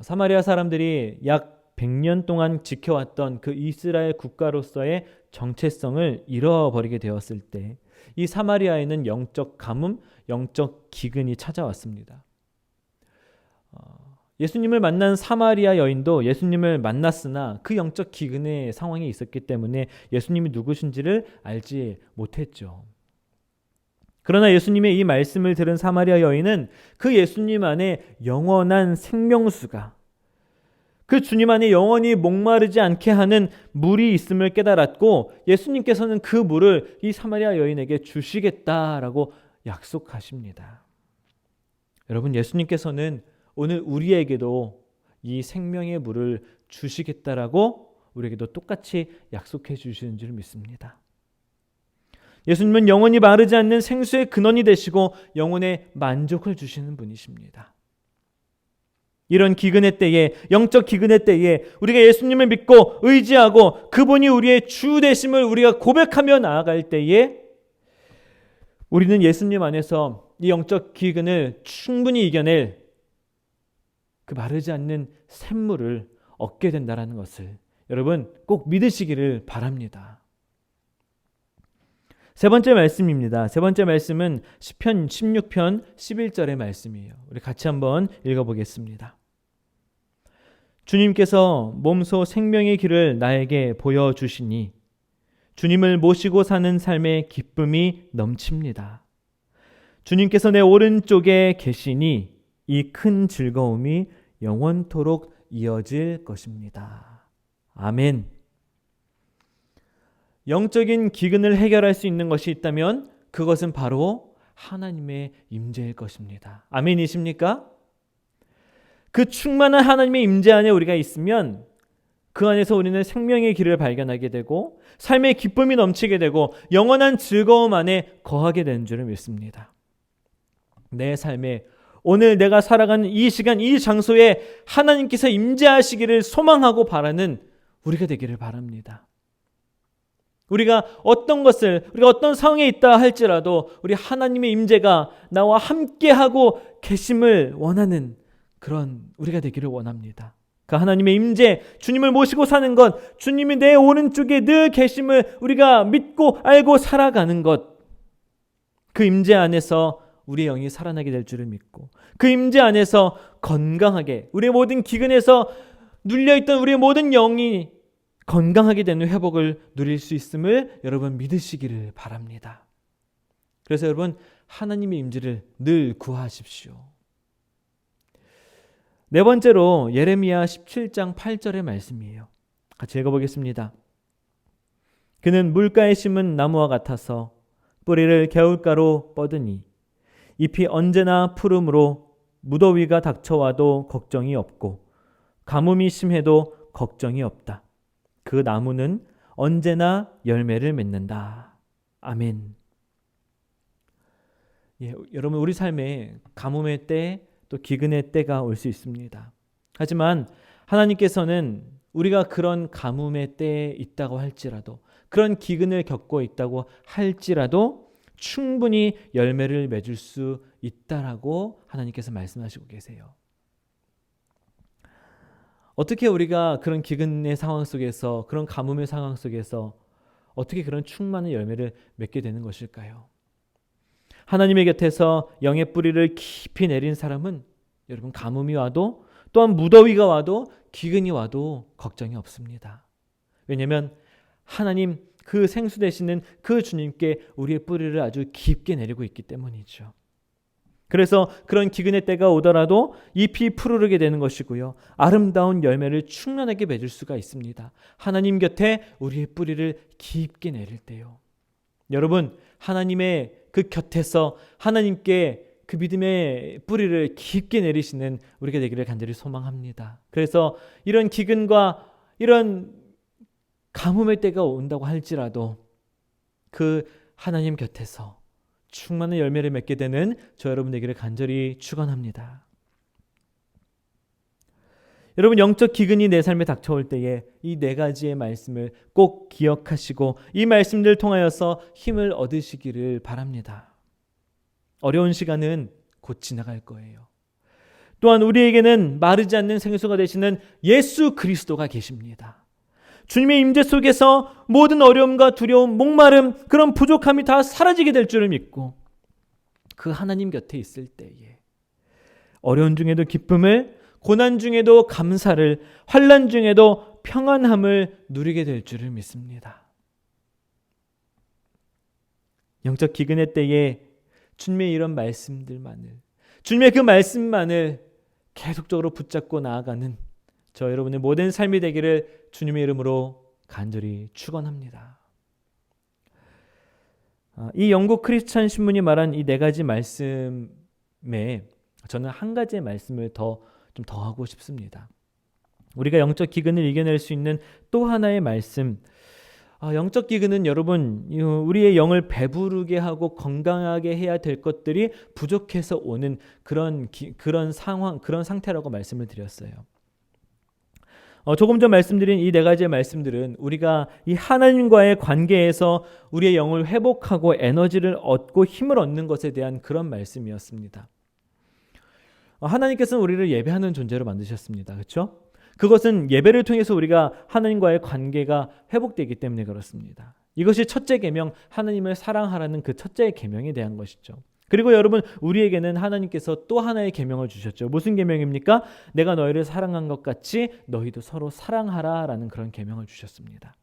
[SPEAKER 1] 사마리아 사람들이 약 100년 동안 지켜왔던 그 이스라엘 국가로서의 정체성을 잃어버리게 되었을 때 이 사마리아에는 영적 가뭄, 영적 기근이 찾아왔습니다. 예수님을 만난 사마리아 여인도 예수님을 만났으나 그 영적 기근의 상황이 있었기 때문에 예수님이 누구신지를 알지 못했죠. 그러나 예수님의 이 말씀을 들은 사마리아 여인은 그 예수님 안에 영원한 생명수가, 그 주님 안에 영원히 목마르지 않게 하는 물이 있음을 깨달았고 예수님께서는 그 물을 이 사마리아 여인에게 주시겠다라고 약속하십니다. 여러분, 예수님께서는 오늘 우리에게도 이 생명의 물을 주시겠다라고 우리에게도 똑같이 약속해 주시는 줄 믿습니다. 예수님은 영원히 마르지 않는 생수의 근원이 되시고 영혼의 만족을 주시는 분이십니다. 이런 기근의 때에, 영적 기근의 때에 우리가 예수님을 믿고 의지하고 그분이 우리의 주 되심을 우리가 고백하며 나아갈 때에 우리는 예수님 안에서 이 영적 기근을 충분히 이겨낼 그 마르지 않는 샘물을 얻게 된다는 것을 여러분 꼭 믿으시기를 바랍니다. 세 번째 말씀입니다. 세 번째 말씀은 시편 16편 11절의 말씀이에요. 우리 같이 한번 읽어보겠습니다. 주님께서 몸소 생명의 길을 나에게 보여주시니 주님을 모시고 사는 삶의 기쁨이 넘칩니다. 주님께서 내 오른쪽에 계시니 이 큰 즐거움이 영원토록 이어질 것입니다. 아멘. 영적인 기근을 해결할 수 있는 것이 있다면 그것은 바로 하나님의 임재일 것입니다. 아멘이십니까? 그 충만한 하나님의 임재 안에 우리가 있으면 그 안에서 우리는 생명의 길을 발견하게 되고 삶의 기쁨이 넘치게 되고 영원한 즐거움 안에 거하게 되는 줄을 믿습니다. 내 삶에 오늘 내가 살아가는 이 시간, 이 장소에 하나님께서 임재하시기를 소망하고 바라는 우리가 되기를 바랍니다. 우리가 어떤 상황에 있다 할지라도 우리 하나님의 임재가 나와 함께하고 계심을 원하는 그런 우리가 되기를 원합니다. 그 하나님의 임재, 주님을 모시고 사는 것, 주님이 내 오른쪽에 늘 계심을 우리가 믿고 알고 살아가는 것, 그 임재 안에서 우리의 영이 살아나게 될 줄을 믿고 그 임재 안에서 건강하게 우리의 모든 기근에서 눌려있던 우리의 모든 영이 건강하게 되는 회복을 누릴 수 있음을 여러분 믿으시기를 바랍니다. 그래서 여러분 하나님의 임재를 늘 구하십시오. 네 번째로 예레미야 17장 8절의 말씀이에요. 같이 읽어보겠습니다. 그는 물가에 심은 나무와 같아서 뿌리를 개울가로 뻗으니 잎이 언제나 푸름으로 무더위가 닥쳐와도 걱정이 없고 가뭄이 심해도 걱정이 없다. 그 나무는 언제나 열매를 맺는다. 아멘. 여러분 우리 삶에 가뭄의 때 또 기근의 때가 올 수 있습니다. 하지만 하나님께서는 우리가 그런 가뭄의 때에 있다고 할지라도 그런 기근을 겪고 있다고 할지라도 충분히 열매를 맺을 수 있다라고 하나님께서 말씀하시고 계세요. 어떻게 우리가 그런 기근의 상황 속에서 그런 가뭄의 상황 속에서 어떻게 그런 충만한 열매를 맺게 되는 것일까요? 하나님의 곁에서 영의 뿌리를 깊이 내린 사람은 여러분 가뭄이 와도 또한 무더위가 와도 기근이 와도 걱정이 없습니다. 왜냐하면 하나님 그 생수 되시는 그 주님께 우리의 뿌리를 아주 깊게 내리고 있기 때문이죠. 그래서 그런 기근의 때가 오더라도 잎이 푸르르게 되는 것이고요. 아름다운 열매를 충만하게 맺을 수가 있습니다. 하나님 곁에 우리의 뿌리를 깊게 내릴 때요. 여러분, 하나님의 그 곁에서 하나님께 그 믿음의 뿌리를 깊게 내리시는 우리가 되기를 간절히 소망합니다. 그래서 이런 기근과 이런 가뭄의 때가 온다고 할지라도 그 하나님 곁에서 충만한 열매를 맺게 되는 저 여러분 되기를 간절히 축원합니다. 여러분, 영적 기근이 내 삶에 닥쳐올 때에 이 네 가지의 말씀을 꼭 기억하시고 이 말씀들을 통하여서 힘을 얻으시기를 바랍니다. 어려운 시간은 곧 지나갈 거예요. 또한 우리에게는 마르지 않는 생수가 되시는 예수 그리스도가 계십니다. 주님의 임재 속에서 모든 어려움과 두려움, 목마름, 그런 부족함이 다 사라지게 될 줄을 믿고 그 하나님 곁에 있을 때에 어려운 중에도 기쁨을, 고난 중에도 감사를, 환난 중에도 평안함을 누리게 될 줄을 믿습니다. 영적 기근의 때에 주님의 이런 말씀들만을, 주님의 그 말씀만을 계속적으로 붙잡고 나아가는 저 여러분의 모든 삶이 되기를 주님의 이름으로 간절히 축원합니다. 이 영국 크리스찬 신문이 말한 이 네 가지 말씀에 저는 한 가지의 말씀을 좀 더하고 싶습니다. 우리가 영적 기근을 이겨낼 수 있는 또 하나의 말씀. 영적 기근은 여러분, 우리의 영을 배부르게 하고 건강하게 해야 될 것들이 부족해서 오는 그런 상황, 그런 상태라고 말씀을 드렸어요. 조금 전 말씀드린 이 네 가지의 말씀들은 우리가 이 하나님과의 관계에서 우리의 영을 회복하고 에너지를 얻고 힘을 얻는 것에 대한 그런 말씀이었습니다. 하나님께서는 우리를 예배하는 존재로 만드셨습니다. 그렇죠? 그것은 예배를 통해서 우리가 하나님과의 관계가 회복되기 때문에 그렇습니다. 이것이 첫째 계명, 하나님을 사랑하라는 그 첫째 계명에 대한 것이죠. 그리고 여러분, 우리에게는 하나님께서 또 하나의 계명을 주셨죠. 무슨 계명입니까? 내가 너희를 사랑한 것 같이 너희도 서로 사랑하라 라는 그런 계명을 주셨습니다.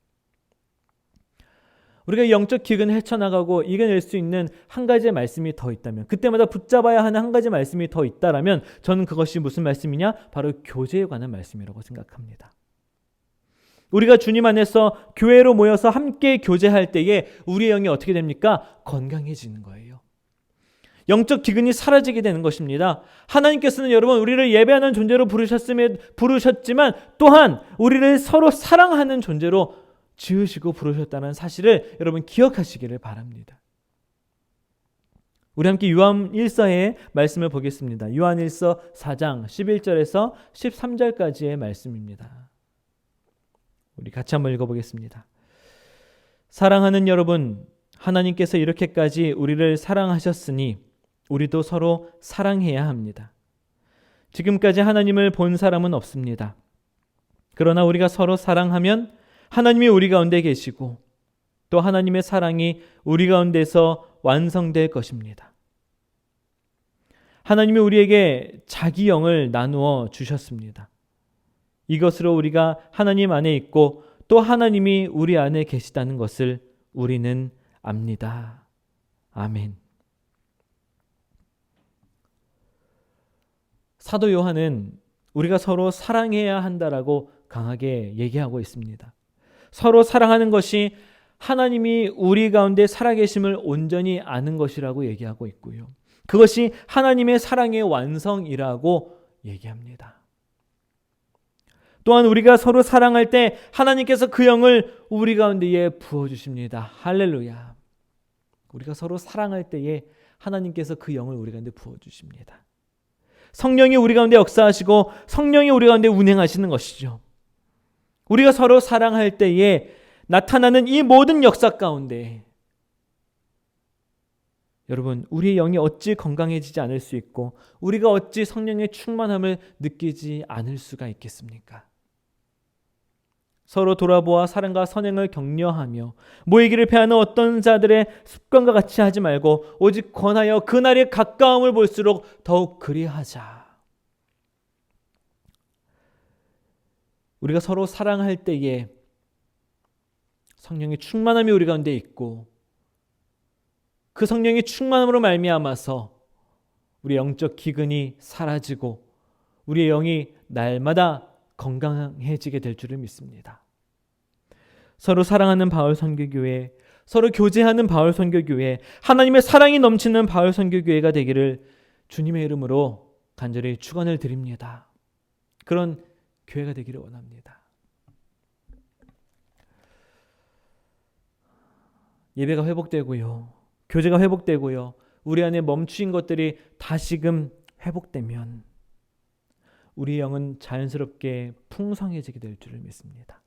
[SPEAKER 1] 우리가 영적 기근을 헤쳐나가고 이겨낼 수 있는 한 가지의 말씀이 더 있다면, 그때마다 붙잡아야 하는 한 가지 말씀이 더 있다라면 저는 그것이 무슨 말씀이냐? 바로 교제에 관한 말씀이라고 생각합니다. 우리가 주님 안에서 교회로 모여서 함께 교제할 때에 우리의 영이 어떻게 됩니까? 건강해지는 거예요. 영적 기근이 사라지게 되는 것입니다. 하나님께서는 여러분 우리를 예배하는 존재로 부르셨지만 또한 우리를 서로 사랑하는 존재로 지으시고 부르셨다는 사실을 여러분 기억하시기를 바랍니다. 우리 함께 요한 1서의 말씀을 보겠습니다. 요한 1서 4장 11절에서 13절까지의 말씀입니다. 우리 같이 한번 읽어보겠습니다. 사랑하는 여러분, 하나님께서 이렇게까지 우리를 사랑하셨으니 우리도 서로 사랑해야 합니다. 지금까지 하나님을 본 사람은 없습니다. 그러나 우리가 서로 사랑하면 하나님이 우리 가운데 계시고 또 하나님의 사랑이 우리 가운데서 완성될 것입니다. 하나님이 우리에게 자기 영을 나누어 주셨습니다. 이것으로 우리가 하나님 안에 있고 또 하나님이 우리 안에 계시다는 것을 우리는 압니다. 아멘. 사도 요한은 우리가 서로 사랑해야 한다라고 강하게 얘기하고 있습니다. 서로 사랑하는 것이 하나님이 우리 가운데 살아계심을 온전히 아는 것이라고 얘기하고 있고요. 그것이 하나님의 사랑의 완성이라고 얘기합니다. 또한 우리가 서로 사랑할 때 하나님께서 그 영을 우리 가운데에 부어주십니다. 할렐루야. 우리가 서로 사랑할 때에 하나님께서 그 영을 우리 가운데 부어주십니다. 성령이 우리 가운데 역사하시고 성령이 우리 가운데 운행하시는 것이죠. 우리가 서로 사랑할 때에 나타나는 이 모든 역사 가운데 여러분, 우리의 영이 어찌 건강해지지 않을 수 있고 우리가 어찌 성령의 충만함을 느끼지 않을 수가 있겠습니까? 서로 돌아보아 사랑과 선행을 격려하며 모이기를 패하는 어떤 자들의 습관과 같이 하지 말고 오직 권하여 그날의 가까움을 볼수록 더욱 그리하자. 우리가 서로 사랑할 때에 성령의 충만함이 우리 가운데 있고 그 성령의 충만함으로 말미암아서 우리 영적 기근이 사라지고 우리의 영이 날마다 건강해지게 될 줄을 믿습니다. 서로 사랑하는 바울 선교교회, 서로 교제하는 바울 선교교회, 하나님의 사랑이 넘치는 바울 선교교회가 되기를 주님의 이름으로 간절히 축원을 드립니다. 그런 교회가 되기를 원합니다. 예배가 회복되고요, 교제가 회복되고요, 우리 안에 멈춘 것들이 다시금 회복되면 우리 영은 자연스럽게 풍성해지게 될 줄을 믿습니다.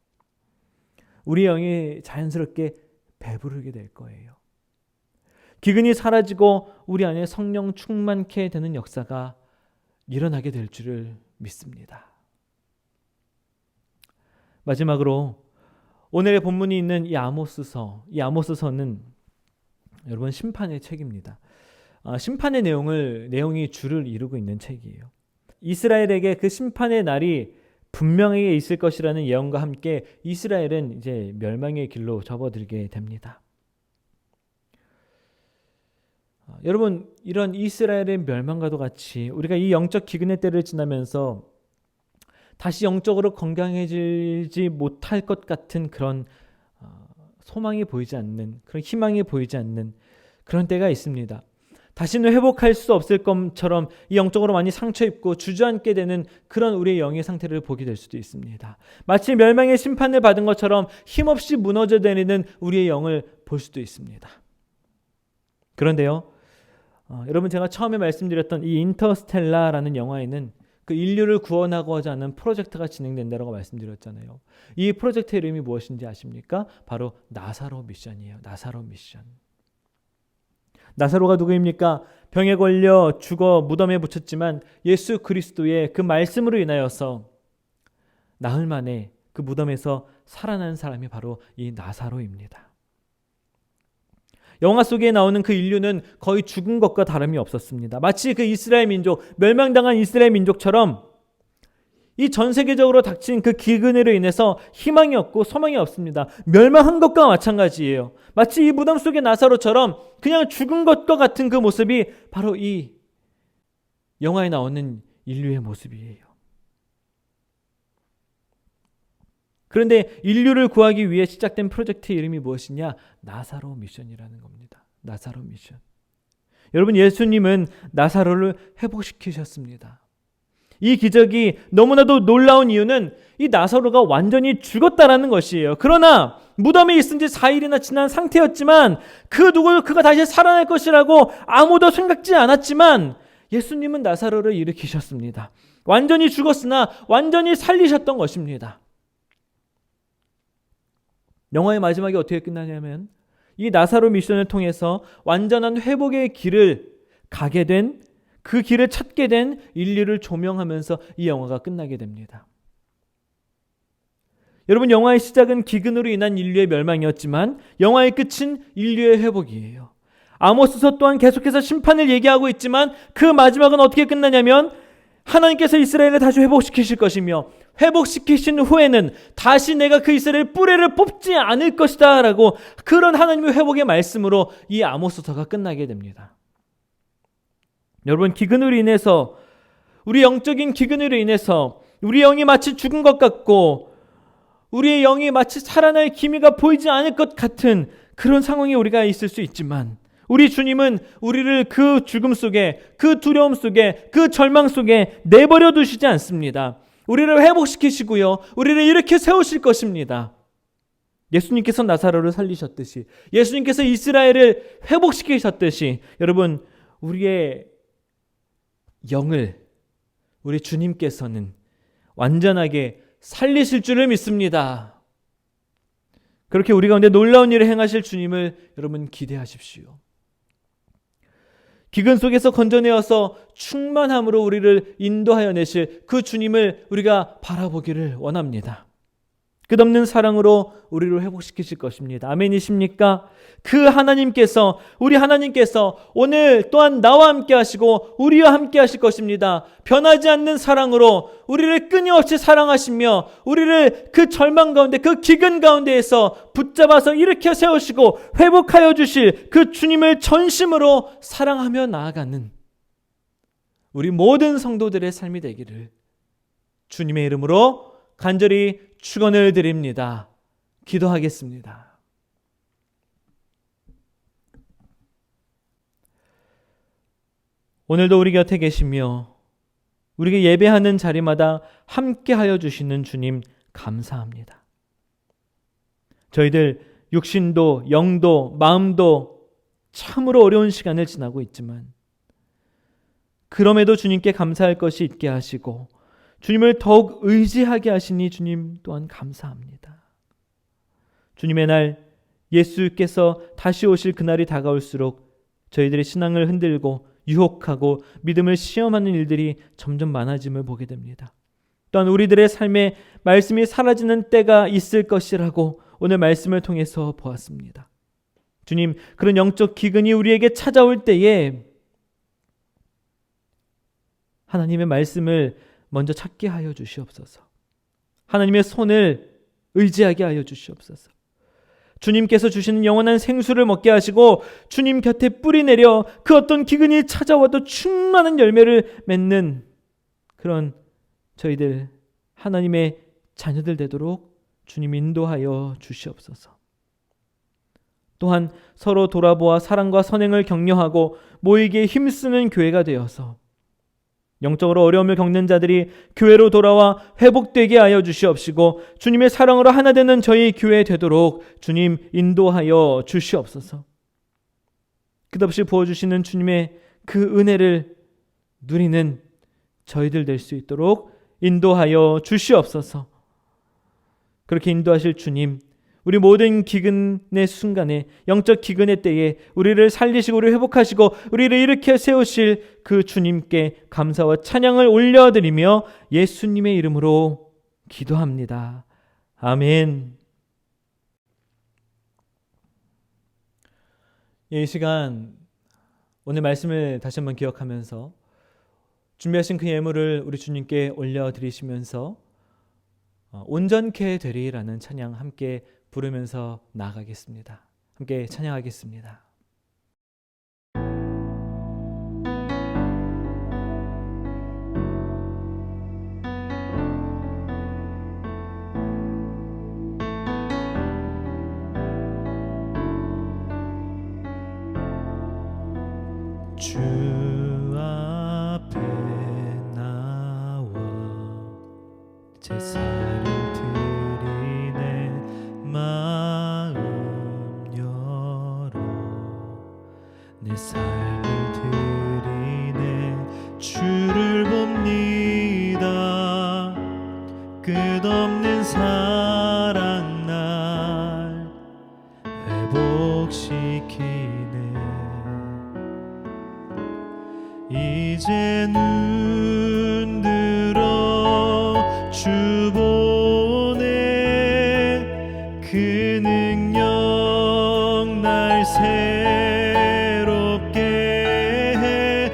[SPEAKER 1] 우리 영이 자연스럽게 배부르게 될 거예요. 기근이 사라지고 우리 안에 성령 충만케 되는 역사가 일어나게 될 줄을 믿습니다. 마지막으로 오늘의 본문이 있는 이 아모스서는 여러분 심판의 책입니다. 심판의 내용이 줄을 이루고 있는 책이에요. 이스라엘에게 그 심판의 날이 분명하게 있을 것이라는 예언과 함께 이스라엘은 이제 멸망의 길로 접어들게 됩니다. 여러분, 이런 이스라엘의 멸망과도 같이 우리가 이 영적 기근의 때를 지나면서 다시 영적으로 건강해지지 못할 것 같은 그런 소망이 보이지 않는, 그런 희망이 보이지 않는 그런 때가 있습니다. 다시는 회복할 수 없을 것처럼 이 영적으로 많이 상처 입고 주저앉게 되는 그런 우리의 영의 상태를 보게 될 수도 있습니다. 마치 멸망의 심판을 받은 것처럼 힘없이 무너져 내리는 우리의 영을 볼 수도 있습니다. 그런데요, 여러분, 제가 처음에 말씀드렸던 이 인터스텔라라는 영화에는 그 인류를 구원하고자 하는 프로젝트가 진행된다고 말씀드렸잖아요. 이 프로젝트 이름이 무엇인지 아십니까? 바로 나사로 미션이에요. 나사로 미션. 나사로가 누구입니까? 병에 걸려 죽어 무덤에 묻혔지만 예수 그리스도의 그 말씀으로 인하여서 나흘 만에 그 무덤에서 살아난 사람이 바로 이 나사로입니다. 영화 속에 나오는 그 인류는 거의 죽은 것과 다름이 없었습니다. 마치 그 이스라엘 민족, 멸망당한 이스라엘 민족처럼 이 전 세계적으로 닥친 그 기근으로 인해서 희망이 없고 소망이 없습니다. 멸망한 것과 마찬가지예요. 마치 이 무덤 속의 나사로처럼 그냥 죽은 것과 같은 그 모습이 바로 이 영화에 나오는 인류의 모습이에요. 그런데 인류를 구하기 위해 시작된 프로젝트의 이름이 무엇이냐? 나사로 미션이라는 겁니다. 나사로 미션. 여러분, 예수님은 나사로를 회복시키셨습니다. 이 기적이 너무나도 놀라운 이유는 이 나사로가 완전히 죽었다라는 것이에요. 그러나 무덤에 있은 지 4일이나 지난 상태였지만 그가 다시 살아날 것이라고 아무도 생각지 않았지만 예수님은 나사로를 일으키셨습니다. 완전히 죽었으나 완전히 살리셨던 것입니다. 영화의 마지막이 어떻게 끝나냐면 이 나사로 미션을 통해서 완전한 회복의 길을 가게 된, 그 길을 찾게 된 인류를 조명하면서 이 영화가 끝나게 됩니다. 여러분, 영화의 시작은 기근으로 인한 인류의 멸망이었지만 영화의 끝은 인류의 회복이에요. 아모스서 또한 계속해서 심판을 얘기하고 있지만 그 마지막은 어떻게 끝나냐면 하나님께서 이스라엘을 다시 회복시키실 것이며 회복시키신 후에는 다시 내가 그 이스라엘 뿌리를 뽑지 않을 것이다 라고 그런 하나님의 회복의 말씀으로 이 아모스서가 끝나게 됩니다. 여러분, 기근으로 인해서, 우리 영적인 기근으로 인해서 우리 영이 마치 죽은 것 같고 우리의 영이 마치 살아날 기미가 보이지 않을 것 같은 그런 상황에 우리가 있을 수 있지만 우리 주님은 우리를 그 죽음 속에, 그 두려움 속에, 그 절망 속에 내버려 두시지 않습니다. 우리를 회복시키시고요, 우리를 이렇게 세우실 것입니다. 예수님께서 나사로를 살리셨듯이, 예수님께서 이스라엘을 회복시키셨듯이 여러분, 우리의 영을 우리 주님께서는 완전하게 살리실 줄을 믿습니다. 그렇게 우리 가운데 놀라운 일을 행하실 주님을 여러분 기대하십시오. 기근 속에서 건져내어서 충만함으로 우리를 인도하여 내실 그 주님을 우리가 바라보기를 원합니다. 끝없는 사랑으로 우리를 회복시키실 것입니다. 아멘이십니까? 그 하나님께서, 우리 하나님께서 오늘 또한 나와 함께 하시고 우리와 함께 하실 것입니다. 변하지 않는 사랑으로 우리를 끊임없이 사랑하시며 우리를 그 절망 가운데, 그 기근 가운데에서 붙잡아서 일으켜 세우시고 회복하여 주실 그 주님을 전심으로 사랑하며 나아가는 우리 모든 성도들의 삶이 되기를 주님의 이름으로 간절히 축원을 드립니다. 기도하겠습니다. 오늘도 우리 곁에 계시며 우리가 예배하는 자리마다 함께하여 주시는 주님 감사합니다. 저희들 육신도 영도 마음도 참으로 어려운 시간을 지나고 있지만 그럼에도 주님께 감사할 것이 있게 하시고 주님을 더욱 의지하게 하시니 주님 또한 감사합니다. 주님의 날 예수께서 다시 오실 그날이 다가올수록 저희들의 신앙을 흔들고 유혹하고 믿음을 시험하는 일들이 점점 많아짐을 보게 됩니다. 또한 우리들의 삶에 말씀이 사라지는 때가 있을 것이라고 오늘 말씀을 통해서 보았습니다. 주님, 그런 영적 기근이 우리에게 찾아올 때에 하나님의 말씀을 먼저 찾게 하여 주시옵소서. 하나님의 손을 의지하게 하여 주시옵소서. 주님께서 주시는 영원한 생수를 먹게 하시고 주님 곁에 뿌리 내려 그 어떤 기근이 찾아와도 충만한 열매를 맺는 그런 저희들 하나님의 자녀들 되도록 주님 인도하여 주시옵소서. 또한 서로 돌아보아 사랑과 선행을 격려하고 모이기에 힘쓰는 교회가 되어서 영적으로 어려움을 겪는 자들이 교회로 돌아와 회복되게 하여 주시옵시고 주님의 사랑으로 하나 되는 저희 교회 되도록 주님 인도하여 주시옵소서. 끝없이 부어주시는 주님의 그 은혜를 누리는 저희들 될 수 있도록 인도하여 주시옵소서. 그렇게 인도하실 주님, 우리 모든 기근의 순간에 영적 기근의 때에 우리를 살리시고 우리를 회복하시고 우리를 일으켜 세우실 그 주님께 감사와 찬양을 올려드리며 예수님의 이름으로 기도합니다. 아멘. 이 시간 오늘 말씀을 다시 한번 기억하면서 준비하신 그 예물을 우리 주님께 올려드리시면서 온전케 되리라는 찬양 함께 부르면서 나아가겠습니다. 함께 찬양하겠습니다. 주 앞에 나와 제사를 드리네 마음 열어 내 삶을 드리네 주를 봅니다 끝없는 사랑 날 회복시키네 이제 눈 들어 주 보네 그 능력 날 새롭게 해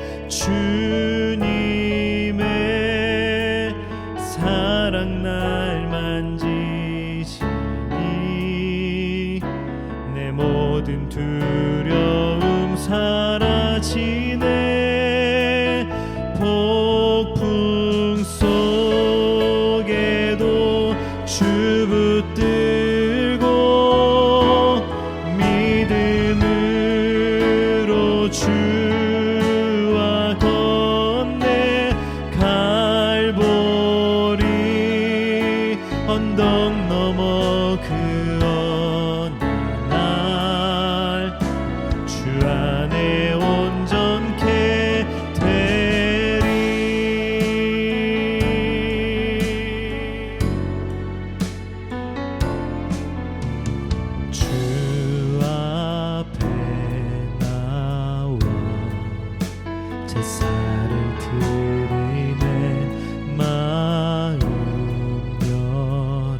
[SPEAKER 1] 주님의 사랑 날 만지시니 내 모든 두려움 사라지네 폭풍 속에도 주 붙들고 믿음으로 주와 건네 갈보리 언덕 넘어 그 어느 날 주 안에 온전케 주 앞에 나와 제사를 드리네 마음 열어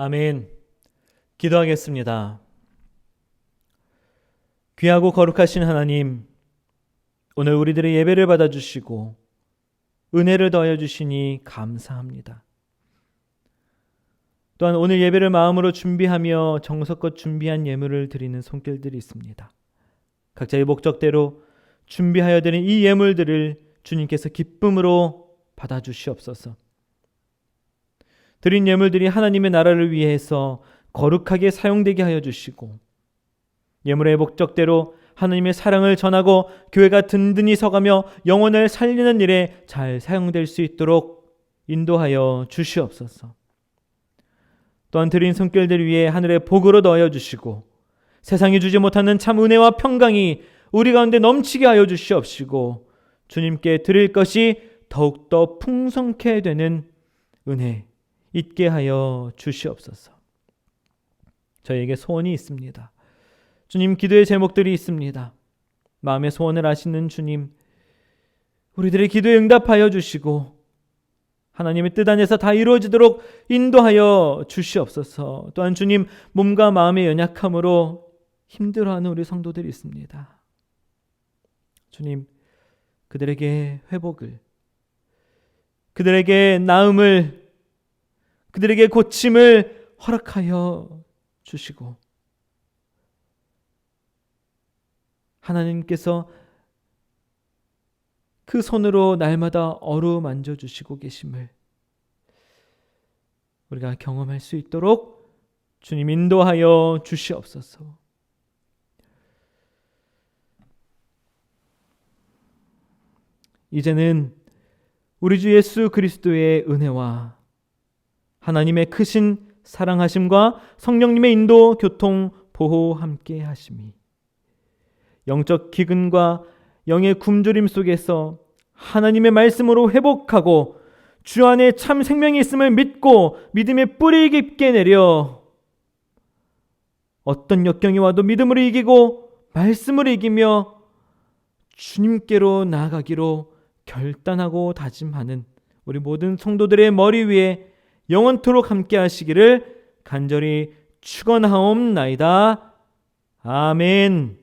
[SPEAKER 1] 아멘. 기도하겠습니다. 귀하고 거룩하신 하나님, 오늘 우리들의 예배를 받아주시고 은혜를 더하여 주시니 감사합니다. 또한 오늘 예배를 마음으로 준비하며 정성껏 준비한 예물을 드리는 손길들이 있습니다. 각자의 목적대로 준비하여 드린 이 예물들을 주님께서 기쁨으로 받아주시옵소서. 드린 예물들이 하나님의 나라를 위해서 거룩하게 사용되게 하여 주시고 예물의 목적대로 하나님의 사랑을 전하고 교회가 든든히 서가며 영혼을 살리는 일에 잘 사용될 수 있도록 인도하여 주시옵소서. 또한 드린 손길들 위에 하늘의 복으로 넣어 주시고 세상이 주지 못하는 참 은혜와 평강이 우리 가운데 넘치게 하여 주시옵시고 주님께 드릴 것이 더욱더 풍성케 되는 은혜 있게 하여 주시옵소서. 저에게 소원이 있습니다. 주님, 기도의 제목들이 있습니다. 마음의 소원을 아시는 주님, 우리들의 기도에 응답하여 주시고 하나님의 뜻 안에서 다 이루어지도록 인도하여 주시옵소서. 또한 주님, 몸과 마음의 연약함으로 힘들어하는 우리 성도들이 있습니다. 주님, 그들에게 회복을, 그들에게 나음을, 그들에게 고침을 허락하여 주시고 하나님께서 그 손으로 날마다 어루만져 주시고 계심을 우리가 경험할 수 있도록 주님 인도하여 주시옵소서. 이제는 우리 주 예수 그리스도의 은혜와 하나님의 크신 사랑하심과 성령님의 인도, 교통, 보호 함께 하심이 영적 기근과 영의 굶주림 속에서 하나님의 말씀으로 회복하고 주 안에 참 생명이 있음을 믿고 믿음의 뿌리 깊게 내려 어떤 역경이 와도 믿음으로 이기고 말씀으로 이기며 주님께로 나아가기로 결단하고 다짐하는 우리 모든 성도들의 머리 위에 영원토록 함께 하시기를 간절히 축원하옵나이다. 아멘.